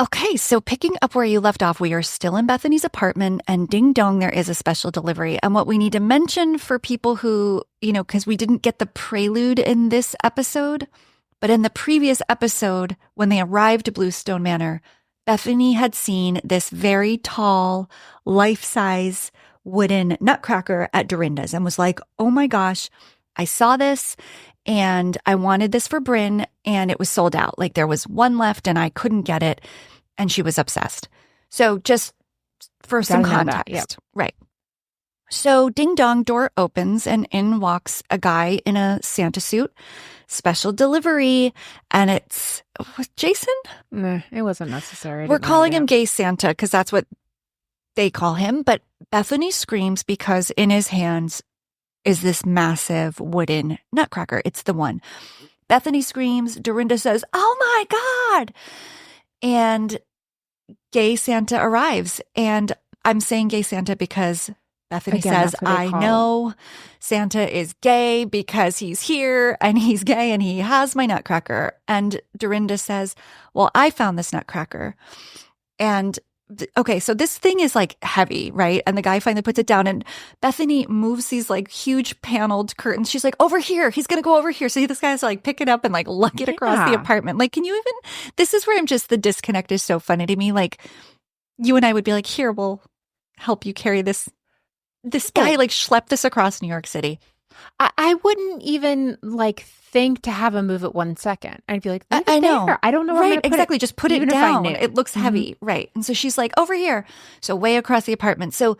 Okay, so picking up where you left off, we are still in Bethany's apartment, and ding dong, there is a special delivery. And what we need to mention for people who, because we didn't get the prelude in this episode, but in the previous episode, when they arrived to Bluestone Manor, Bethany had seen this very tall, life-size wooden Nutcracker at Dorinda's and was like, oh my gosh, I saw this and I wanted this for Bryn and it was sold out. Like there was one left and I couldn't get it. And she was obsessed. So just for some context. Yep. Right. So ding dong, door opens and in walks a guy in a Santa suit, special delivery. And it's Jason? Nah, it wasn't necessary. We're calling him Gay Santa because that's what they call him. But Bethany screams because in his hands is this massive wooden Nutcracker. It's the one. Bethany screams. Dorinda says, oh my God. And Gay Santa arrives. And I'm saying Gay Santa because Bethany says, I know Santa is gay because he's here and he's gay and he has my Nutcracker. And Dorinda says, well, I found this Nutcracker. And okay, so this thing is like heavy, right? And the guy finally puts it down and Bethany moves these like huge paneled curtains. She's like, over here. He's going to go over here. So this guy has to like pick it up and like lug it across the apartment. Like, can you even, this is where I'm just, the disconnect is so funny to me. Like you and I would be like, here, we'll help you carry this guy like schlepped this across New York City. I wouldn't even like think to have him move it 1 second. I'd be like, I know. There. I don't know where I'm right, exactly. Just put it down. It looks heavy. Mm-hmm. Right. And so she's like, over here. So way across the apartment. So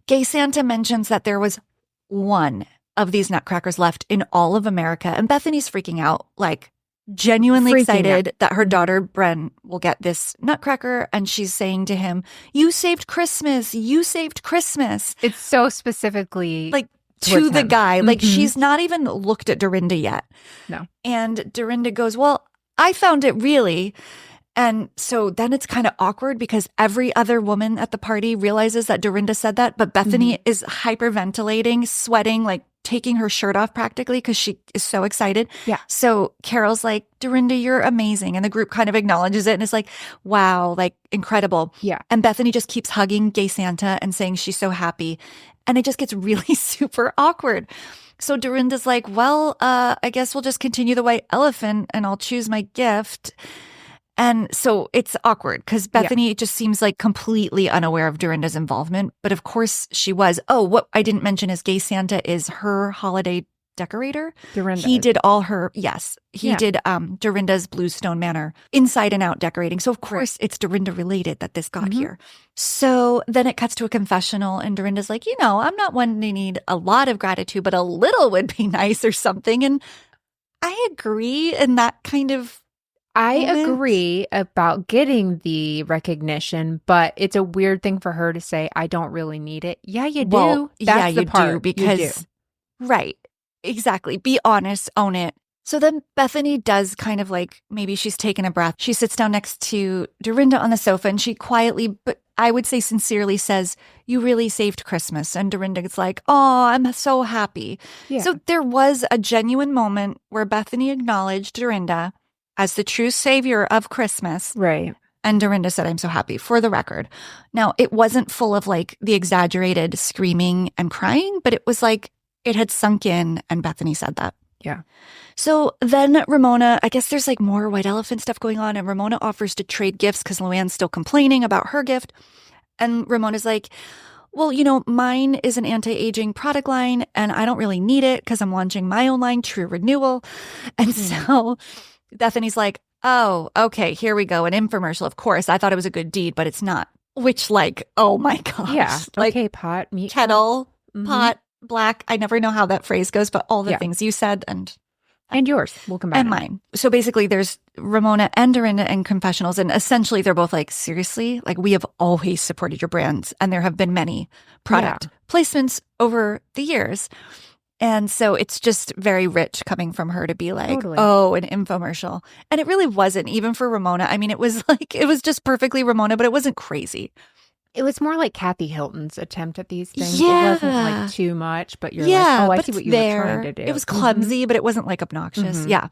Gay Santa mentions that there was one of these Nutcrackers left in all of America. And Bethany's freaking out, like genuinely excited that her daughter Bren will get this Nutcracker. And she's saying to him, you saved Christmas. You saved Christmas. It's so specifically like to the guy. Like Mm-hmm. she's not even looked at Dorinda yet. No. And Dorinda goes, well, I found it really. And so then it's kind of awkward because every other woman at the party realizes that Dorinda said that, but Bethany is hyperventilating, sweating, like taking her shirt off practically because she is so excited. Yeah. So Carol's like, Dorinda, you're amazing. And the group kind of acknowledges it and is like, wow, like incredible. Yeah. And Bethany just keeps hugging Gay Santa and saying she's so happy. And it just gets really super awkward. So Dorinda's like, well, I guess we'll just continue the white elephant and I'll choose my gift. And so it's awkward because Bethany just seems like completely unaware of Dorinda's involvement. But of course she was. Oh, what I didn't mention is Gay Santa is her holiday decorator. Dorinda. He did all her, he did Dorinda's Bluestone Manor inside and out decorating. So of course it's Dorinda related that this got here. So then it cuts to a confessional and Dorinda's like, I'm not one to need a lot of gratitude, but a little would be nice or something. And I agree in that kind of I moment. agree about getting the recognition, but it's a weird thing for her to say, I don't really need it. Yeah, you do. Well, That's the you part. do because, You do. right, exactly. Be honest, own it. So then Bethany does kind of like, maybe she's taking a breath. She sits down next to Dorinda on the sofa and she quietly, but I would say sincerely says, you really saved Christmas. And Dorinda's like, oh, I'm so happy. Yeah. So there was a genuine moment where Bethany acknowledged Dorinda as the true savior of Christmas. Right. And Dorinda said, I'm so happy, for the record. Now, it wasn't full of like the exaggerated screaming and crying, but it was like it had sunk in, and Bethany said that. Yeah. So then Ramona, I guess there's like more white elephant stuff going on, and Ramona offers to trade gifts because Luann's still complaining about her gift. And Ramona's like, well, mine is an anti-aging product line, and I don't really need it because I'm launching my own line, True Renewal. And so Bethany's like, oh, okay, here we go. An infomercial. Of course. I thought it was a good deed, but it's not. Which, like, oh my gosh. Yeah. Like, okay, pot, meat. kettle, pot, black. I never know how that phrase goes, but all the things you said and yours. We'll come back. And mine. So basically, there's Ramona and Dorinda in confessionals. And essentially, they're both like, seriously? Like, we have always supported your brands. And there have been many product placements over the years. And so it's just very rich coming from her to be like, oh, an infomercial. And it really wasn't, even for Ramona. I mean, it was just perfectly Ramona, but it wasn't crazy. It was more like Kathy Hilton's attempt at these things. Yeah. It wasn't like too much, but you're like, oh, I see what you were trying to do. It was clumsy, but it wasn't like obnoxious. Yeah.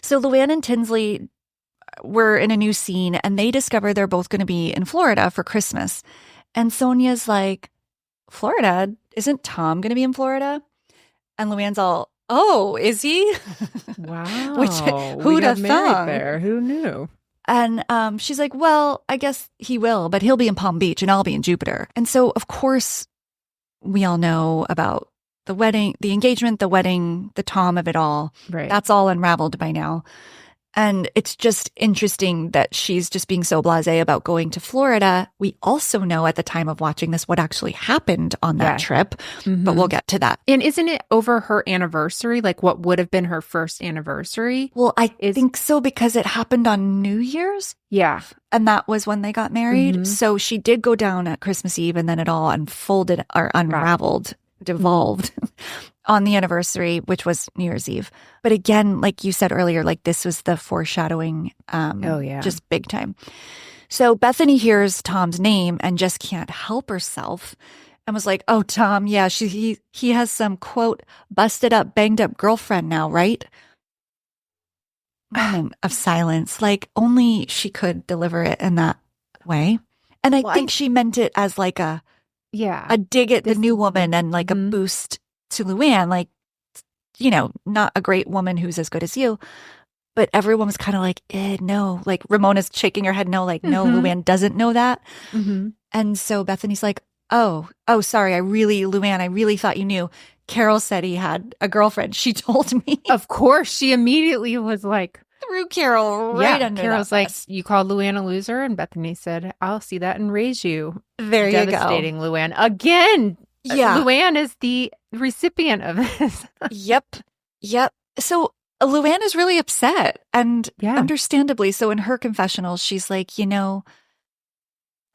So Luann and Tinsley were in a new scene, and they discover they're both going to be in Florida for Christmas. And Sonia's like, Florida? Isn't Tom going to be in Florida? And Luann's all, oh, is he? Wow. Which, who'd have thought? There? Who knew? And she's like, well, I guess he will, but he'll be in Palm Beach and I'll be in Jupiter. And so, of course, we all know about the wedding, the engagement, the wedding, the Tom of it all. Right. That's all unraveled by now. And it's just interesting that she's just being so blasé about going to Florida. We also know at the time of watching this what actually happened on that trip, but we'll get to that. And isn't it over her anniversary? Like what would have been her first anniversary? Well, I think so, because it happened on New Year's. Yeah. And that was when they got married. So she did go down at Christmas Eve, and then it all unfolded or unraveled, devolved on the anniversary, which was New Year's Eve. But again, like you said earlier, like this was the foreshadowing, just big time. So Bethany hears Tom's name and just can't help herself and was like, oh, Tom, yeah, he has some, quote, busted up, banged up girlfriend now, right? Moment of silence. Like only she could deliver it in that way. And I think she meant it as like a dig at the new woman and like a boost to Luann, like, not a great woman who's as good as you. But everyone was kind of like, no. Like Ramona's shaking her head no, like, no, Luann doesn't know that. And so Bethany's like, oh, sorry, Luann, I really thought you knew. Carol said he had a girlfriend. She told me. Of course. She immediately was like, threw Carol right under Carol's that like, bus. you called Luann a loser? And Bethany said, I'll see that and raise you. There you go. Devastating, Luann. Again. Yeah. Luann is the recipient of this. Yep. So Luann is really upset, and understandably so. In her confessional, she's like,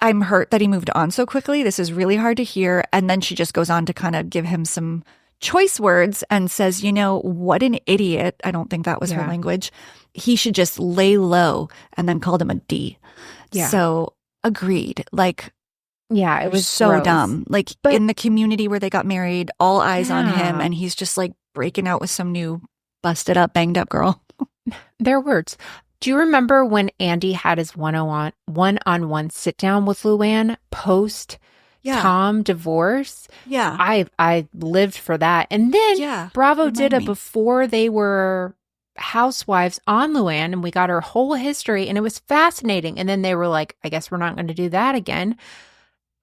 I'm hurt that he moved on so quickly. This is really hard to hear. And then she just goes on to kind of give him some choice words and says, what an idiot. I don't think that was her language. He should just lay low, and then called him a D. Yeah. So agreed. Like, yeah, it was so gross. dumb. Like in the community where they got married, all eyes on him, and he's just like breaking out with some new busted up, banged up girl. Their words. Do you remember when Andy had his one-on-one sit down with Luann post Tom divorce? Yeah. I lived for that. And then Bravo did a before they were Housewives on Luann, and we got her whole history, and it was fascinating. And then they were like, I guess we're not going to do that again.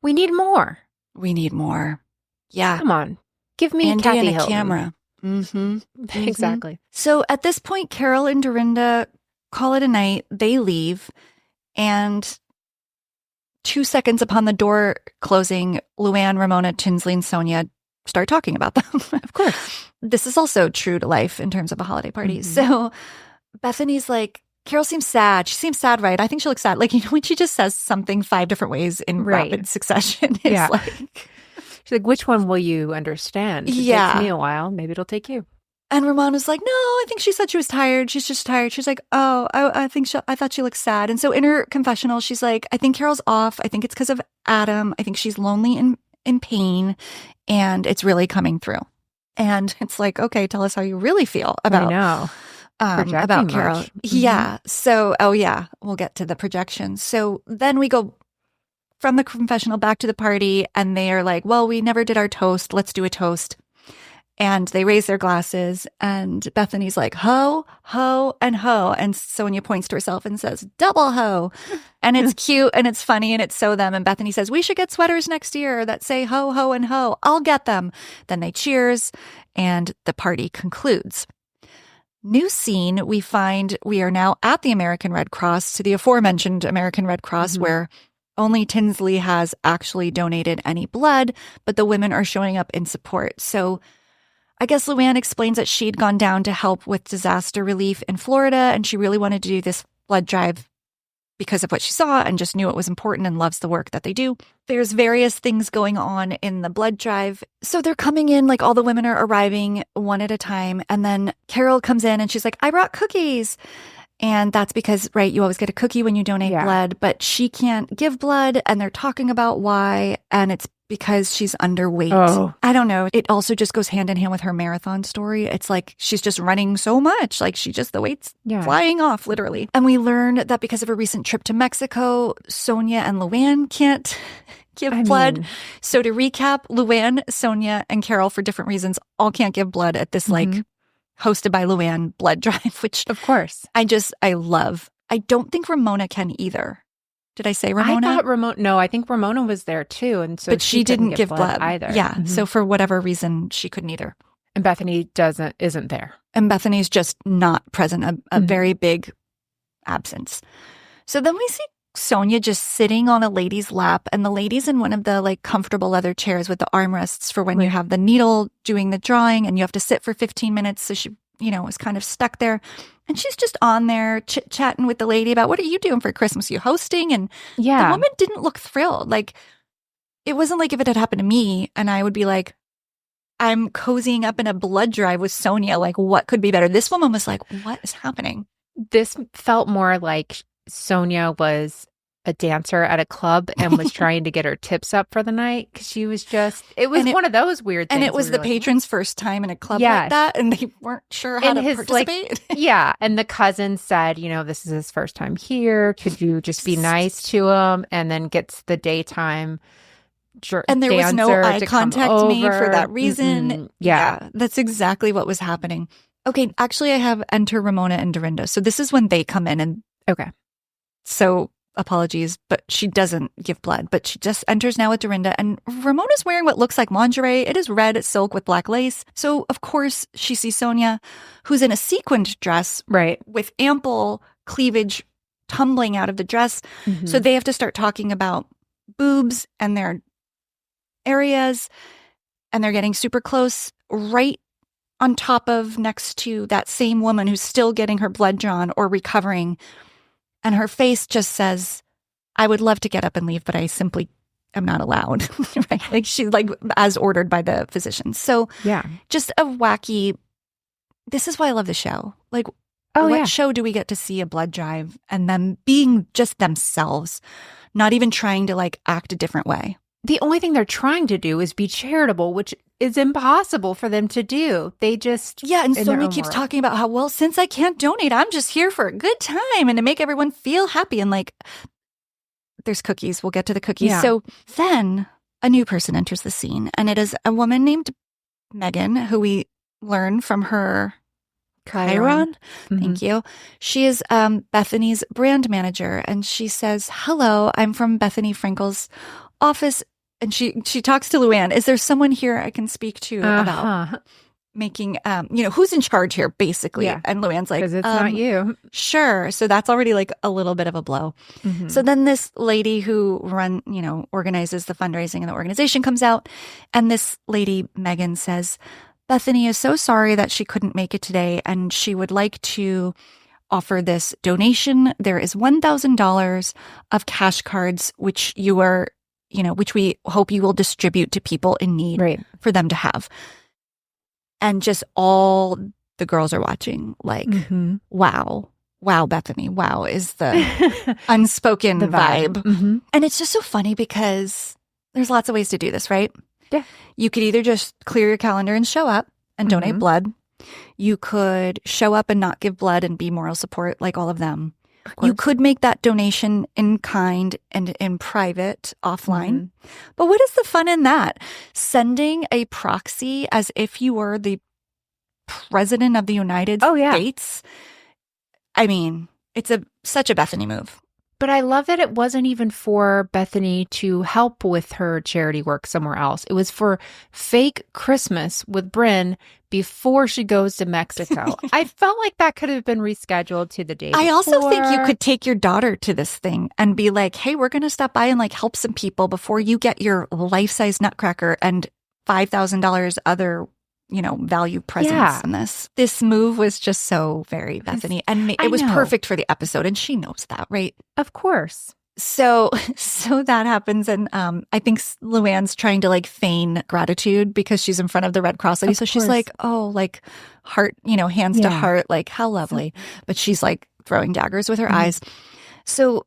We need more. Yeah. Come on. Give me Andy Kathy and a Hilton. camera. Exactly. So at this point, Carol and Dorinda call it a night. They leave, and 2 seconds upon the door closing, Luann, Ramona, Tinsley, and Sonia start talking about them. Of course. This is also true to life in terms of a holiday party. So Bethany's like, Carol seems sad. She seems sad, right? I think she looks sad. Like, when she just says something 5 different ways in rapid succession. It's like... She's like, which one will you understand? It takes me a while. Maybe it'll take you. And Ramona's like, no, I think she said she was tired. She's just tired. She's like, oh, I thought she looked sad. And so in her confessional, she's like, I think Carol's off. I think it's because of Adam. I think she's lonely and in pain, and it's really coming through. And it's like, okay, tell us how you really feel about Carol. Much. Yeah. So, we'll get to the projections. So then we go from the confessional back to the party, and they are like, well, we never did our toast. Let's do a toast. And they raise their glasses, and Bethany's like, ho, ho, and ho. And Sonia points to herself and says, double ho. And it's cute and it's funny and it's so them. And Bethany says, we should get sweaters next year that say ho, ho, and ho. I'll get them. Then they cheers and the party concludes. New scene, we find we are now at the American Red Cross, to the aforementioned American Red Cross, where only Tinsley has actually donated any blood, but the women are showing up in support. So I guess Luann explains that she'd gone down to help with disaster relief in Florida, and she really wanted to do this blood drive because of what she saw and just knew it was important and loves the work that they do. There's various things going on in the blood drive. So they're coming in, like all the women are arriving one at a time. And then Carol comes in and she's like, I brought cookies. And that's because, right, you always get a cookie when you donate blood, but she can't give blood. And they're talking about why. And it's because she's underweight. Oh. I don't know. It also just goes hand in hand with her marathon story. It's like she's just running so much. Like the weight's flying off, literally. And we learned that because of a recent trip to Mexico, Sonia and Luann can't give blood. So to recap, Luann, Sonia, and Carol, for different reasons, all can't give blood at this hosted by Luann blood drive, which of course I love. I don't think Ramona can either. Did I say Ramona? I thought Ramona. No, I think Ramona was there too, and so but she didn't give blood either. Yeah, so for whatever reason, she couldn't either. And Bethany isn't there, and Bethany's just not present. A very big absence. So then we see Sonia just sitting on a lady's lap, and the lady's in one of the like comfortable leather chairs with the armrests for when you have the needle doing the drawing, and you have to sit for 15 minutes. So she, was kind of stuck there. And she's just on there chit-chatting with the lady about, what are you doing for Christmas? You hosting? And the woman didn't look thrilled. Like, it wasn't like if it had happened to me and I would be like, I'm cozying up in a blood drive with Sonia. Like, what could be better? This woman was like, what is happening? This felt more like Sonia was a dancer at a club and was trying to get her tips up for the night, because she was it was one of those weird things. And it was the patron's first time in a club like that, and they weren't sure how to participate. And the cousin said, this is his first time here. Could you just be nice to him? And then gets the daytime and there was no eye contact made for that reason. Mm-hmm. Yeah, that's exactly what was happening. Okay, actually, I have enter Ramona and Dorinda. So this is when they come in, and so apologies, but she doesn't give blood, but she just enters now with Dorinda, and Ramona's wearing what looks like lingerie. It is red silk with black lace. So of course she sees Sonia, who's in a sequined dress, with ample cleavage tumbling out of the dress. So they have to start talking about boobs and their areas, and they're getting super close, right on top of next to that same woman who's still getting her blood drawn or recovering. And her face just says, I would love to get up and leave, but I simply am not allowed. Right? Like, she's like, as ordered by the physicians. So just a wacky, this is why I love the show. Like, what show do we get to see a blood drive and them being just themselves, not even trying to like act a different way? The only thing they're trying to do is be charitable, which is impossible for them to do. They just... Yeah, and Sonia keeps talking about how, well, since I can't donate, I'm just here for a good time and to make everyone feel happy. And like, there's cookies. We'll get to the cookies. Yeah. So then a new person enters the scene, and it is a woman named Megan, who we learn from her... Chiron. Thank you. She is Bethany's brand manager, and she says, hello, I'm from Bethany Frankel's office. And she talks to Luann. Is there someone here I can speak to about making, who's in charge here, basically? Yeah. And Luann's like, because it's not you. Sure. So that's already like a little bit of a blow. So then this lady who organizes the fundraising and the organization comes out, and this lady, Megan, says, Bethany is so sorry that she couldn't make it today, and she would like to offer this donation. There is $1,000 of cash cards, which you are, which we hope you will distribute to people in need for them to have. And just all the girls are watching like, wow, Bethany, wow is the unspoken vibe. And it's just so funny because there's lots of ways to do this, right? Yeah. You could either just clear your calendar and show up and donate blood. You could show up and not give blood and be moral support like all of them. You could make that donation in kind and in private, offline. But what is the fun in that? Sending a proxy as if you were the president of the United States. I mean, it's such a Bethany move. But I love that it wasn't even for Bethany to help with her charity work somewhere else. It was for fake Christmas with Bryn before she goes to Mexico. I felt like that could have been rescheduled to the day before. I also think you could take your daughter to this thing and be like, hey, we're going to stop by and like help some people before you get your life-size Nutcracker and $5,000 other value presents in this. This move was just so very Bethany. And it was perfect for the episode. And she knows that, right? Of course. So that happens. And I think Luann's trying to like feign gratitude because she's in front of the Red Cross lady. So she's like, oh, like heart, hands to heart, like how lovely. But she's like throwing daggers with her eyes. So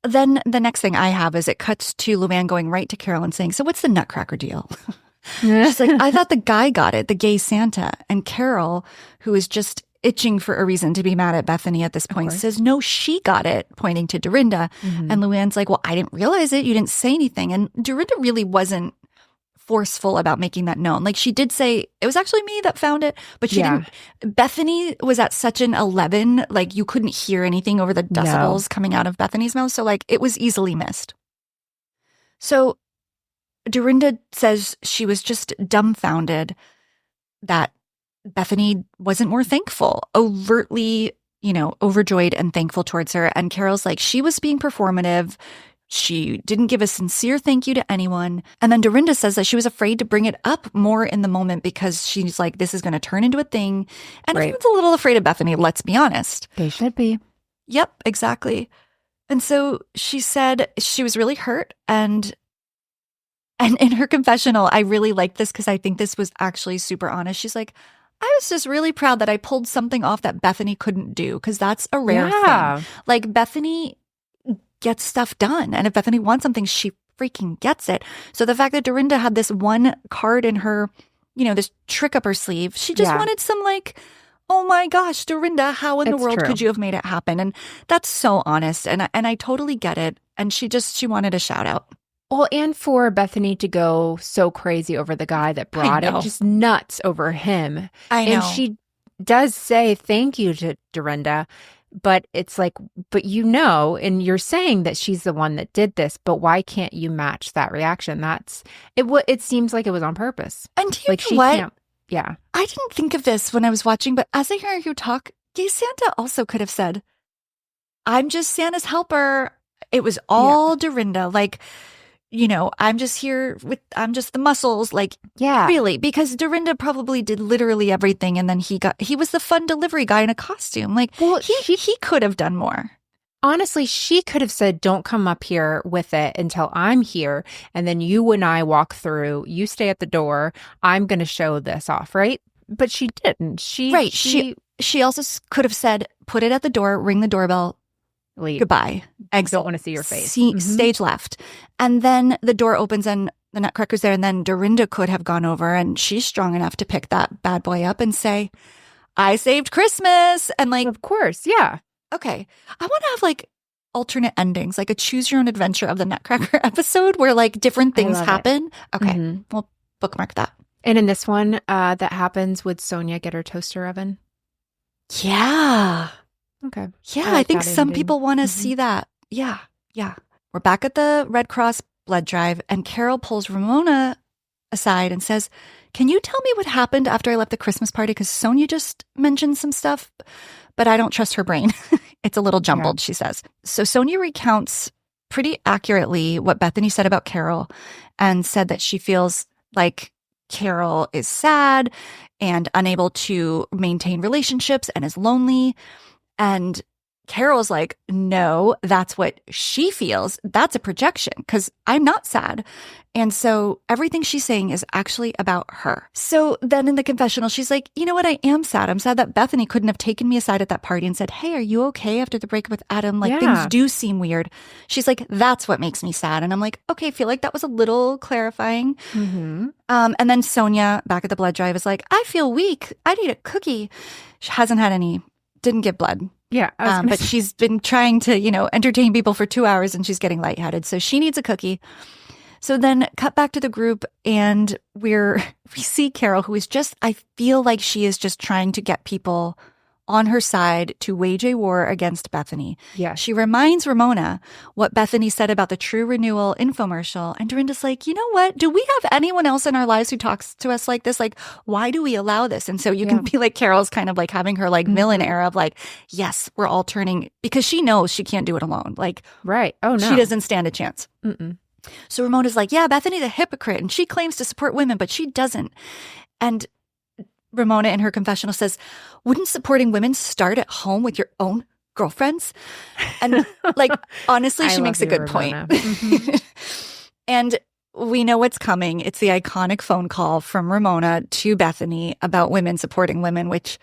then the next thing I have is it cuts to Luann going right to Carol and saying, so what's the Nutcracker deal? She's like, I thought the guy got it, the gay Santa. And Carol, who is just itching for a reason to be mad at Bethany at this point, says, no, she got it, pointing to Dorinda. And Luann's like, well, I didn't realize it. You didn't say anything. And Dorinda really wasn't forceful about making that known. Like she did say, it was actually me that found it, but she didn't. Bethany was at such an 11, like you couldn't hear anything over the decibels coming out of Bethany's mouth. So like it was easily missed. So Dorinda says she was just dumbfounded that Bethany wasn't more thankful, overtly, overjoyed and thankful towards her. And Carol's like, she was being performative. She didn't give a sincere thank you to anyone. And then Dorinda says that she was afraid to bring it up more in the moment because she's like, this is going to turn into a thing. And everyone's a little afraid of Bethany, let's be honest. They should be. Yep, exactly. And so she said she was really hurt. And in her confessional, I really liked this because I think this was actually super honest. She's like, I was just really proud that I pulled something off that Bethany couldn't do because that's a rare thing. Like Bethany gets stuff done. And if Bethany wants something, she freaking gets it. So the fact that Dorinda had this one card in her, this trick up her sleeve, she just wanted some like, oh my gosh, Dorinda, how in the world could you have made it happen? And that's so honest. And I totally get it. And she wanted a shout out. Well, and for Bethany to go so crazy over the guy that brought it, just nuts over him. I know. And she does say thank you to Dorinda, but it's like, and you're saying that she's the one that did this, but why can't you match that reaction? It seems like it was on purpose. And do you like know she what? Can't, I didn't think of this when I was watching, but as I hear you talk, gay Santa also could have said, I'm just Santa's helper. It was all Dorinda. Like, I'm just I'm just the muscles. Like, really, because Dorinda probably did literally everything. And then he was the fun delivery guy in a costume. Like, well, he could have done more. Honestly, she could have said, don't come up here with it until I'm here. And then you and I walk through, you stay at the door. I'm going to show this off. Right. But she didn't. She also could have said, put it at the door, ring the doorbell. Leave. Goodbye. Exit. Don't want to see your face. Stage left. And then the door opens and the Nutcracker's there. And then Dorinda could have gone over and she's strong enough to pick that bad boy up and say, I saved Christmas. And like, of course. Yeah. Okay. I want to have like alternate endings, like a choose your own adventure of the Nutcracker episode where like different things happen. Okay. We'll bookmark that. And in this one, that happens, would Sonia get her toaster oven? Yeah. Okay. Yeah, I think some people want to see that. Yeah. We're back at the Red Cross blood drive, and Carol pulls Ramona aside and says, can you tell me what happened after I left the Christmas party? Because Sonia just mentioned some stuff, but I don't trust her brain. It's a little jumbled, she says. So Sonia recounts pretty accurately what Bethany said about Carol and said that she feels like Carol is sad and unable to maintain relationships and is lonely. And Carol's like, no, that's what she feels. That's a projection because I'm not sad. And so everything she's saying is actually about her. So then in the confessional, she's like, you know what? I am sad. I'm sad that Bethany couldn't have taken me aside at that party and said, hey, are you okay after the breakup with Adam? Like things do seem weird. She's like, that's what makes me sad. And I'm like, okay, I feel like that was a little clarifying. Mm-hmm. And then Sonia back at the blood drive is like, I feel weak. I need a cookie. She hasn't had any, didn't give blood. Yeah. But she's been trying to, entertain people for 2 hours and she's getting lightheaded. So she needs a cookie. So then cut back to the group and we see Carol, who is just, I feel like she is just trying to get people on her side to wage a war against Bethany. Yeah. She reminds Ramona what Bethany said about the True Renewal infomercial. And Dorinda's like, you know what? Do we have anyone else in our lives who talks to us like this? Like, why do we allow this? And so you can be like, Carol's kind of like having her like villain era of like, yes, we're all turning, because she knows she can't do it alone. Like, right. Oh, no. She doesn't stand a chance. Mm-mm. So Ramona's like, yeah, Bethany's a hypocrite and she claims to support women, but she doesn't. And Ramona in her confessional says, wouldn't supporting women start at home with your own girlfriends? And like, honestly, she makes a good point. Mm-hmm. And we know what's coming. It's the iconic phone call from Ramona to Bethany about women supporting women, which,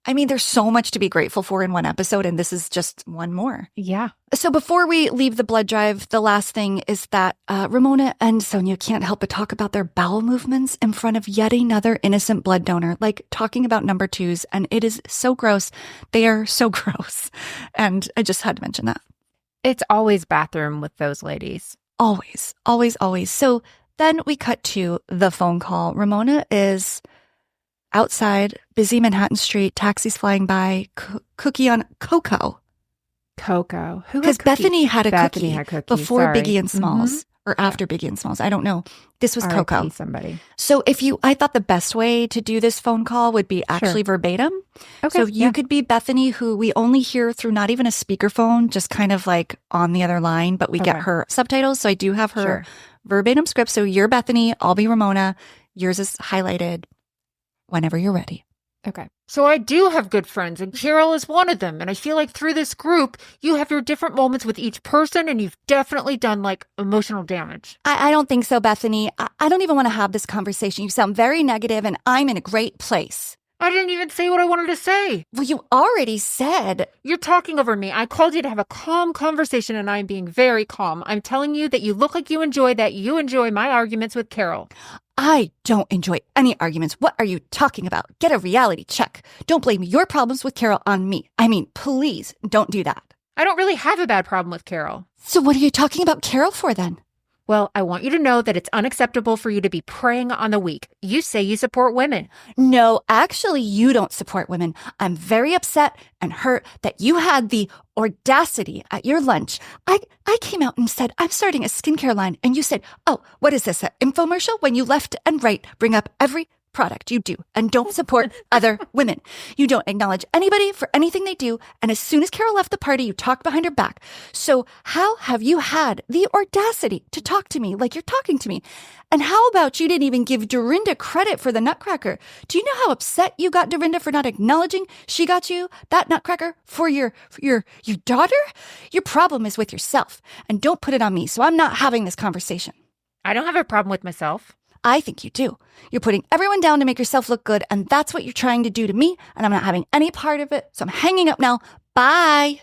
I mean, there's so much to be grateful for in one episode, and this is just one more. Yeah. So before we leave the blood drive, the last thing is that Ramona and Sonia can't help but talk about their bowel movements in front of yet another innocent blood donor, like talking about number twos, and it is so gross. They are so gross. And I just had to mention that. It's always bathroom with those ladies. Always, always, always. So then we cut to the phone call. Ramona is outside, busy Manhattan Street, taxis flying by, cookie on Coco. Coco. Who Because Bethany had a Bethany cookie had cookie, before sorry. Biggie and Smalls, or after Biggie and Smalls. I don't know. This was R.I.P. Coco. somebody. So I thought the best way to do this phone call would be actually verbatim. Okay. So if you could be Bethany, who we only hear through not even a speakerphone, just kind of like on the other line, but we get her subtitles. So I do have her verbatim script. So you're Bethany, I'll be Ramona. Yours is highlighted whenever you're ready. Okay. So I do have good friends, and Carol is one of them. And I feel like through this group, you have your different moments with each person, and you've definitely done like emotional damage. I don't think so, Bethany. I don't even want to have this conversation. You sound very negative, and I'm in a great place. I didn't even say what I wanted to say. Well, you already said. You're talking over me. I called you to have a calm conversation, and I'm being very calm. I'm telling you that you look like you enjoy my arguments with Carol. I don't enjoy any arguments. What are you talking about? Get a reality check. Don't blame your problems with Carol on me. I mean, please don't do that. I don't really have a bad problem with Carol. So what are you talking about Carol for then? Well, I want you to know that it's unacceptable for you to be preying on the weak. You say you support women. No, actually, you don't support women. I'm very upset and hurt that you had the audacity at your lunch. I came out and said, I'm starting a skincare line. And you said, oh, what is this, an infomercial? When you left and right, bring up every product you do and don't support other women. You don't acknowledge anybody for anything they do. And as soon as Carol left the party, you talked behind her back. So how have you had the audacity to talk to me like you're talking to me? And how about you didn't even give Dorinda credit for the Nutcracker? Do you know how upset you got Dorinda for not acknowledging she got you that Nutcracker for your daughter? Your problem is with yourself, and don't put it on me. So I'm not having this conversation. I don't have a problem with myself. I think you do. You're putting everyone down to make yourself look good, and that's what you're trying to do to me, and I'm not having any part of it, so I'm hanging up now. Bye.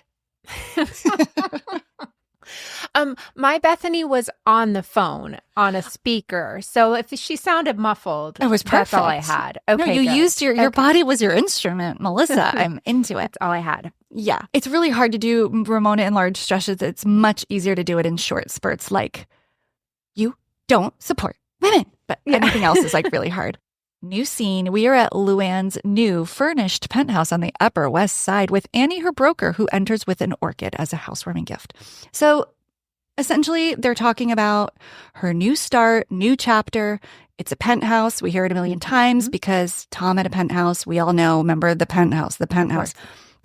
My Bethany was on the phone on a speaker, so if she sounded muffled, it was perfect. That's all I had. Okay, no, you good. used your body was your instrument, Melissa. I'm into it. That's all I had. Yeah, it's really hard to do Ramona in large stretches. It's much easier to do it in short spurts, like you don't support women. But anything else is like really hard. New scene. We are at Luann's new furnished penthouse on the Upper West Side with Annie, her broker, who enters with an orchid as a housewarming gift. So essentially, they're talking about her new start, new chapter. It's a penthouse. We hear it a million times because Tom had a penthouse. We all know, remember the penthouse. But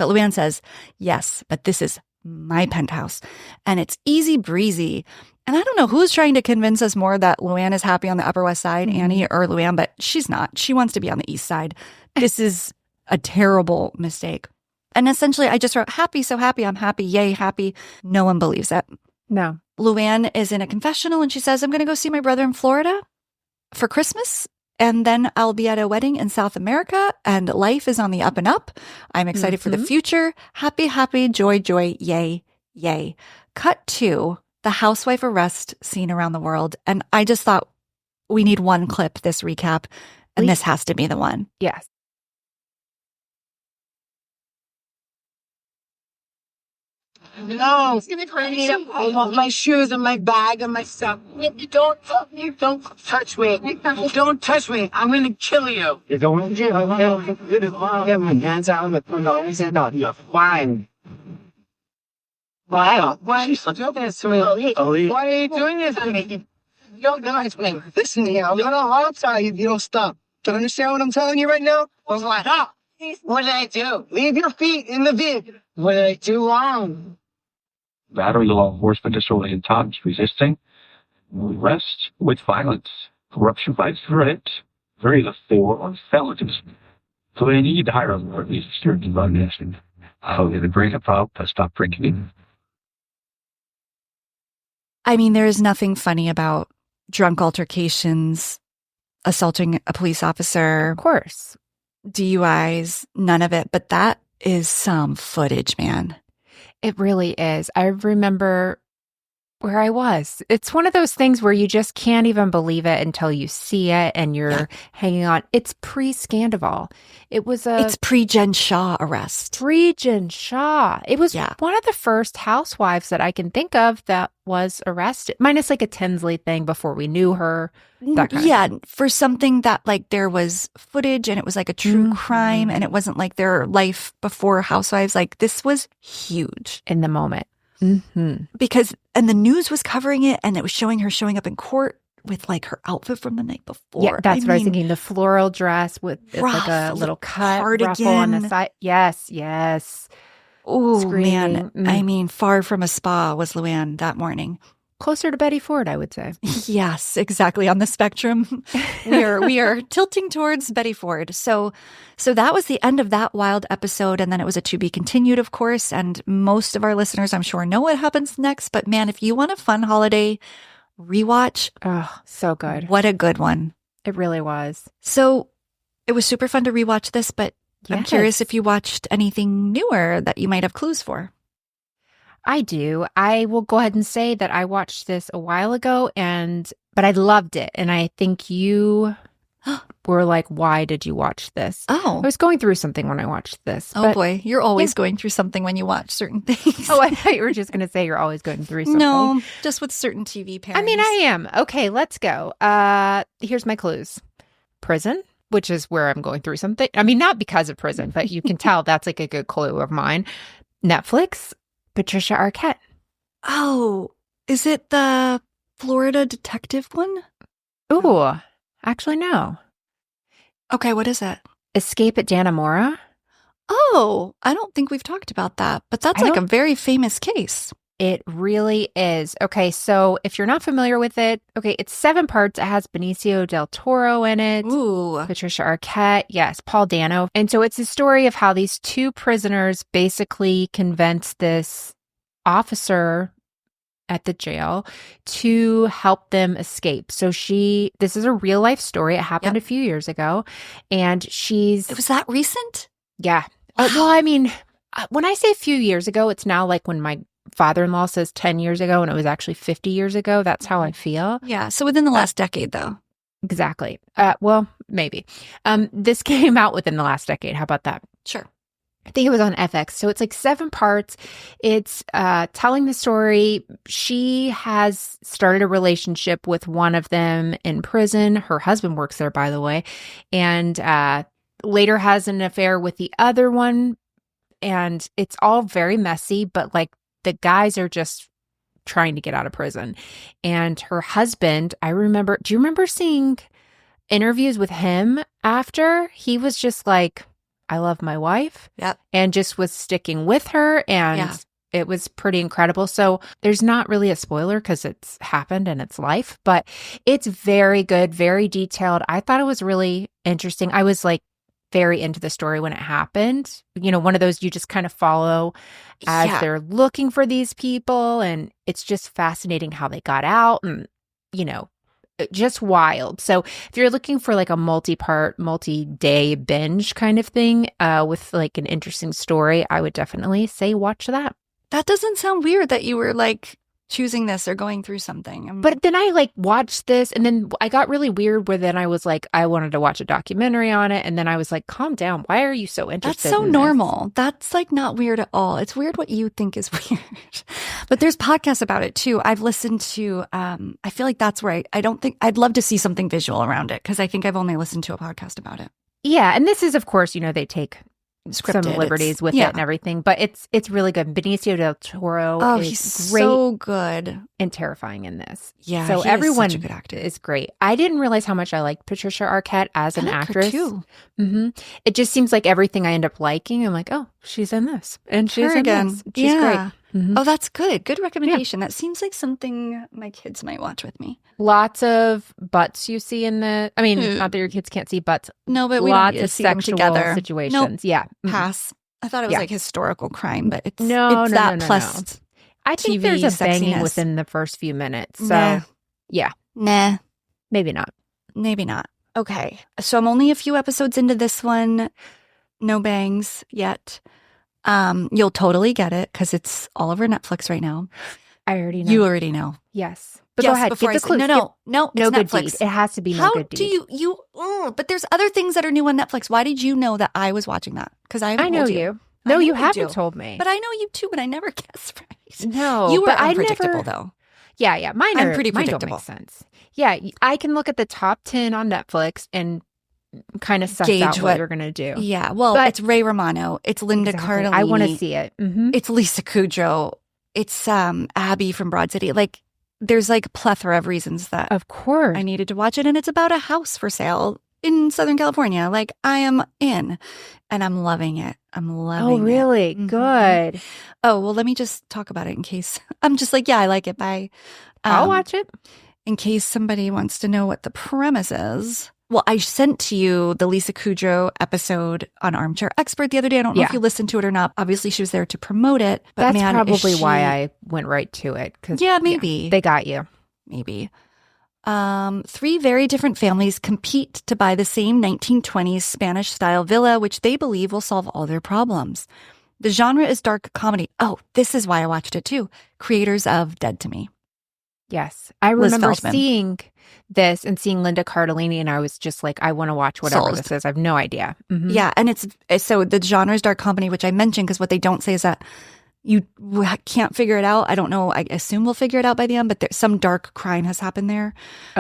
Luann says, yes, but this is my penthouse. And it's easy breezy. And I don't know who's trying to convince us more that Luann is happy on the Upper West Side, Annie or Luann, but she's not. She wants to be on the East Side. This is a terrible mistake. And essentially, I just wrote, happy, so happy, I'm happy, yay, happy. No one believes it. No. Luann is in a confessional and she says, I'm going to go see my brother in Florida for Christmas. And then I'll be at a wedding in South America and life is on the up and up. I'm excited for the future. Happy, happy, joy, joy, yay, yay. Cut to the housewife arrest scene around the world. And I just thought we need one clip, this recap, and this has to be the one. Yes. No, I want my shoes and my bag and my stuff. Don't touch me. Don't touch me. I'm going to kill you. You don't want to. I have my hands out with my nose and out. You're fine. Why are you doing this to me? Why are you doing this to me? You don't know it's me. Listen here. I'll tell you if you don't stop. Do you understand what I'm telling you right now? I was like, what did I do? Leave your feet in the vid. What did I do wrong? Battery law enforcement disorderly intolerance, resisting, arrest with violence, corruption by threat, very the 4 felonies. So they need to hire more of these stewards of unnecessary. I'll get a great about to stop drinking. I mean, there is nothing funny about drunk altercations, assaulting a police officer. Of course. DUIs, none of it. But that is some footage, man. It really is. I remember where I was. It's one of those things where you just can't even believe it until you see it and you're hanging on. It's pre-Scandival. It's pre-Jen Shaw arrest. Pre-Jen Shaw. It was one of the first housewives that I can think of that was arrested, minus like a Tinsley thing before we knew her. That kind of thing. For something that like there was footage and it was like a true crime and it wasn't like their life before Housewives. Like this was huge. In the moment. Because, and the news was covering it and it was showing her showing up in court with like her outfit from the night before. Yeah, that's what I was thinking. The floral dress with like a little cut ruffle on the side. Yes. Oh, man. I mean, far from a spa was Luann that morning. Closer to Betty Ford, I would say. Yes, exactly. On the spectrum, we are tilting towards Betty Ford. So that was the end of that wild episode. And then it was a to be continued, of course. And most of our listeners, I'm sure, know what happens next. But man, if you want a fun holiday rewatch. Oh, so good. What a good one. It really was. So it was super fun to rewatch this, but I'm curious if you watched anything newer that you might have clues for. I do. I will go ahead and say that I watched this a while ago, but I loved it. And I think you were like, why did you watch this? Oh. I was going through something when I watched this. Oh, boy. You're always going through something when you watch certain things. Oh, I thought you were just going to say you're always going through something. No, just with certain TV pairings. I mean, I am. Okay, let's go. Here's my clues. Prison, which is where I'm going through something. I mean, not because of prison, but you can tell that's like a good clue of mine. Netflix. Patricia Arquette. Oh, is it the Florida detective one? Ooh, actually, no. Okay, what is it? Escape at Dannemora. Oh, I don't think we've talked about that, but that's like a very famous case. It really is. Okay, so if you're not familiar with it, it's 7 parts. It has Benicio del Toro in it. Ooh. Patricia Arquette. Yes, Paul Dano. And so it's a story of how these 2 prisoners basically convinced this officer at the jail to help them escape. So this is a real life story. It happened a few years ago. And it was that recent? Yeah. Well, I mean, when I say a few years ago, it's now like when my father-in-law says 10 years ago and it was actually 50 years ago. That's how I feel. Yeah. So within the last decade, though. Exactly. Well, maybe. This came out within the last decade. How about that? Sure. I think it was on FX. So it's like 7 parts. It's telling the story. She has started a relationship with one of them in prison. Her husband works there, by the way. And later has an affair with the other one. And it's all very messy, but like the guys are just trying to get out of prison. And her husband, do you remember seeing interviews with him after? He was just like, I love my wife. Yep. And just was sticking with her. And it was pretty incredible. So there's not really a spoiler because it's happened and it's life, but it's very good, very detailed. I thought it was really interesting. I was like very into the story when it happened. You know, one of those you just kind of follow as they're looking for these people. And it's just fascinating how they got out and, you know, just wild. So if you're looking for like a multi-part, multi-day binge kind of thing with like an interesting story, I would definitely say watch that. That doesn't sound weird that you were like choosing this or going through something. But then I like watched this and then I got really weird where then I was like, I wanted to watch a documentary on it. And then I was like, calm down. Why are you so interested? That's so in normal. This? That's like not weird at all. It's weird what you think is weird. But there's podcasts about it too. I've listened to, I feel like that's where I don't think, I'd love to see something visual around it because I think I've only listened to a podcast about it. Yeah. And this is, of course, you know, they take Scripted. some liberties with it and everything, but it's really good. Benicio del Toro is he's great so good and terrifying in this. Yeah, so he everyone is such a good actor. Is great. I didn't realize how much I liked Patricia Arquette as an actress too. It just seems like everything I end up liking, I'm like, oh, she's in this, and she's in again. this. She's great. Oh, that's good. Good recommendation. That seems like something my kids might watch with me. Lots of butts you see in the. I mean, not that your kids can't see butts. No, but we lots don't need to of see them sexual together. situations. Nope. Yeah, Pass. I thought it was like historical crime, but it's no, plus. I think TV there's a banging sexiness. within the first few minutes. So Nah, maybe not. maybe not. Okay, so I'm only a few episodes into this one. No bangs yet. You'll totally get it because it's all over Netflix right now. I already know. You already know. Yes. But Yes, go ahead. before Give the I say- clues. No, No it's good Netflix. deed. It has to be no How good deed. do you? But there's other things that are new on Netflix. Why did you know that I was watching that? Because I I know told you. I No, know you you haven't do. told me. But I know you too. But I never guess right. No, you were but I unpredictable never- though. Yeah. Mine I'm are pretty mine don't predictable. make sense. Yeah, I can look at the top 10 on Netflix and kind of suss Gauge out what what- you're going to do. Yeah. Well, But- it's Ray Romano. It's Linda Exactly. Cardellini. I want to see it. It's Lisa Kudrow. It's Abby from Broad City. Like, there's like a plethora of reasons that Of course. I needed to watch it, and it's about a house for sale in Southern California. Like, I am in, and I'm loving it. I'm loving it. Oh, really? Mhm. Good. Oh, well, let me just talk about it in case I'm just like, yeah, I like it. Bye. I'll watch it. In case somebody wants to know what the premise is. Well, I sent to you the Lisa Kudrow episode on Armchair Expert the other day. I don't know if Yeah. you listened to it or not. Obviously, she was there to promote it. But That's man, probably is why she- I went right to it. Yeah, maybe. They got you. Maybe. 3 very different families compete to buy the same 1920s Spanish-style villa, which they believe will solve all their problems. The genre is dark comedy. Oh, this is why I watched it too. Creators of Dead to Me. Yes. I Liz remember Feldman. seeing this and seeing Linda Cardellini, and I was just like, I want to watch whatever Sold. this is. I have no idea. Mhm. Yeah, and it's so the genre is dark comedy, which I mentioned because what they don't say is that you can't figure it out. I don't know. I assume we'll figure it out by the end, but some dark crime has happened there.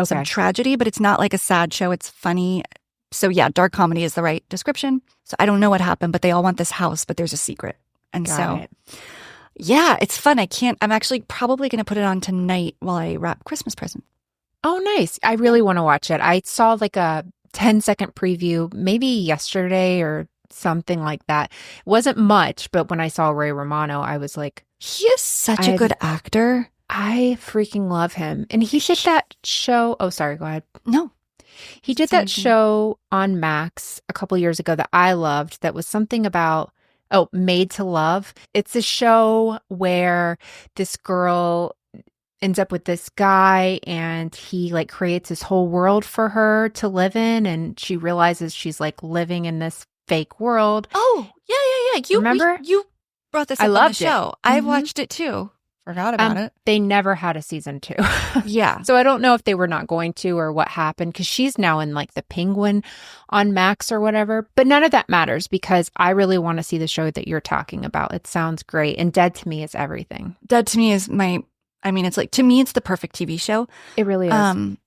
Some Okay. tragedy, but it's not like a sad show. It's funny. So yeah, dark comedy is the right description. So I don't know what happened, but they all want this house, but there's a secret. And Got it. yeah, it's fun. I'm actually probably going to put it on tonight while I wrap Christmas present. Oh, nice. I really want to watch it. I saw like a 10-second preview maybe yesterday or something like that. It wasn't much, but when I saw Ray Romano, I was like, He is such a I've- good actor. I freaking love him. And he did that show. Oh, sorry. Go ahead. No. He did that show on Max a couple years ago that I loved that was something about, Made to Love. It's a show where this girl ends up with this guy and he like creates this whole world for her to live in, and she realizes she's like living in this fake world. Oh, yeah. Remember? You brought this up I on the loved it. show. I Mhm. watched it too. Forgot about it. They never had a season 2. Yeah. So I don't know if they were not going to or what happened, because she's now in like the Penguin on Max or whatever. But none of that matters because I really want to see the show that you're talking about. It sounds great. And Dead to Me is everything. Dead to Me is it's like, to me, it's the perfect TV show. It really is.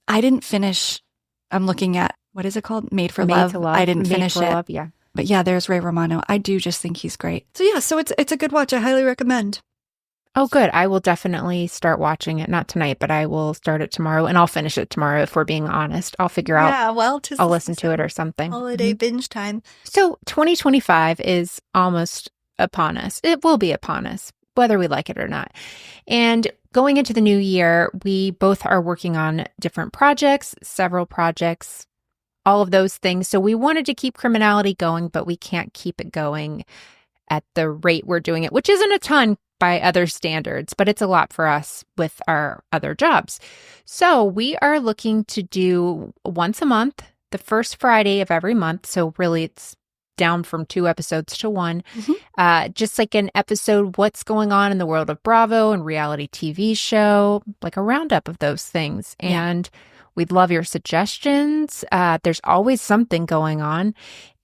I didn't finish. I'm looking at, what is it called? Made for Made Love. to Love. I didn't Made finish for it. Love, yeah. But yeah, there's Ray Romano. I do just think he's great. So yeah, so it's a good watch. I highly recommend. Oh, good. I will definitely start watching it. Not tonight, but I will start it tomorrow, and I'll finish it tomorrow if we're being honest. I'll figure out. Yeah, well, I'll listen to it or something. Holiday binge time. So 2025 is almost upon us. It will be upon us, whether we like it or not. And going into the new year, we both are working on different projects, several projects all of those things. So we wanted to keep Criminality going, but we can't keep it going at the rate we're doing it, which isn't a ton by other standards, but it's a lot for us with our other jobs. So we are looking to do once a month, the first Friday of every month. So really it's down from 2 episodes to 1. Just like an episode, what's going on in the world of Bravo and reality TV show, like a roundup of those things. And we'd love your suggestions. There's always something going on.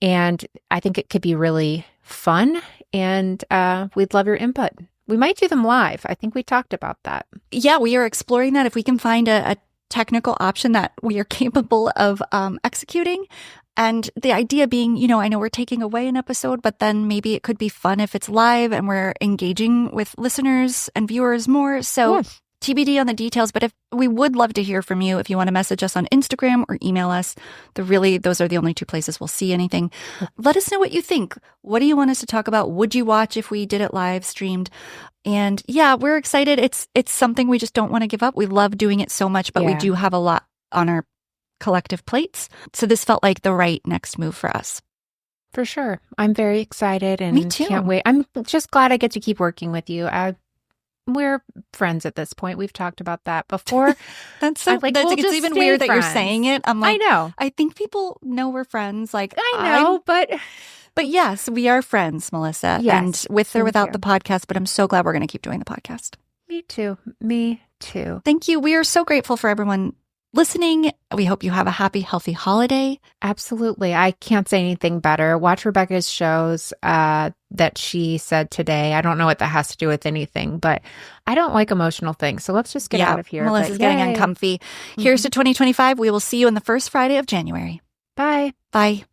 And I think it could be really fun. And we'd love your input. We might do them live. I think we talked about that. Yeah, we are exploring that. If we can find a technical option that we are capable of executing. And the idea being, you know, I know we're taking away an episode, but then maybe it could be fun if it's live and we're engaging with listeners and viewers more. So TBD on the details, but if we would love to hear from you, if you want to message us on Instagram or email us, those are the only 2 places we'll see anything. Let us know what you think. What do you want us to talk about? Would you watch if we did it live streamed? And yeah, we're excited. It's something we just don't want to give up. We love doing it so much, but we do have a lot on our collective plates. So this felt like the right next move for us. For sure. I'm very excited and Me too. Can't wait. I'm just glad I get to keep working with you. We're friends at this point. We've talked about that before. That's so like, it's even weird that you're saying it. I'm like, I know. I think people know we're friends. Like I know, but yes, we are friends, Melissa. Yes, and with or without you. the podcast, but I'm so glad we're going to keep doing the podcast. Me too. Me too. Thank you. We are so grateful for everyone listening. We hope you have a happy, healthy holiday. Absolutely. I can't say anything better. Watch Rebekah's shows that she said today. I don't know what that has to do with anything, but I don't like emotional things. So let's just get out of here. Melissa's getting uncomfy. Here's to 2025. We will see you on the first Friday of January. Bye. Bye.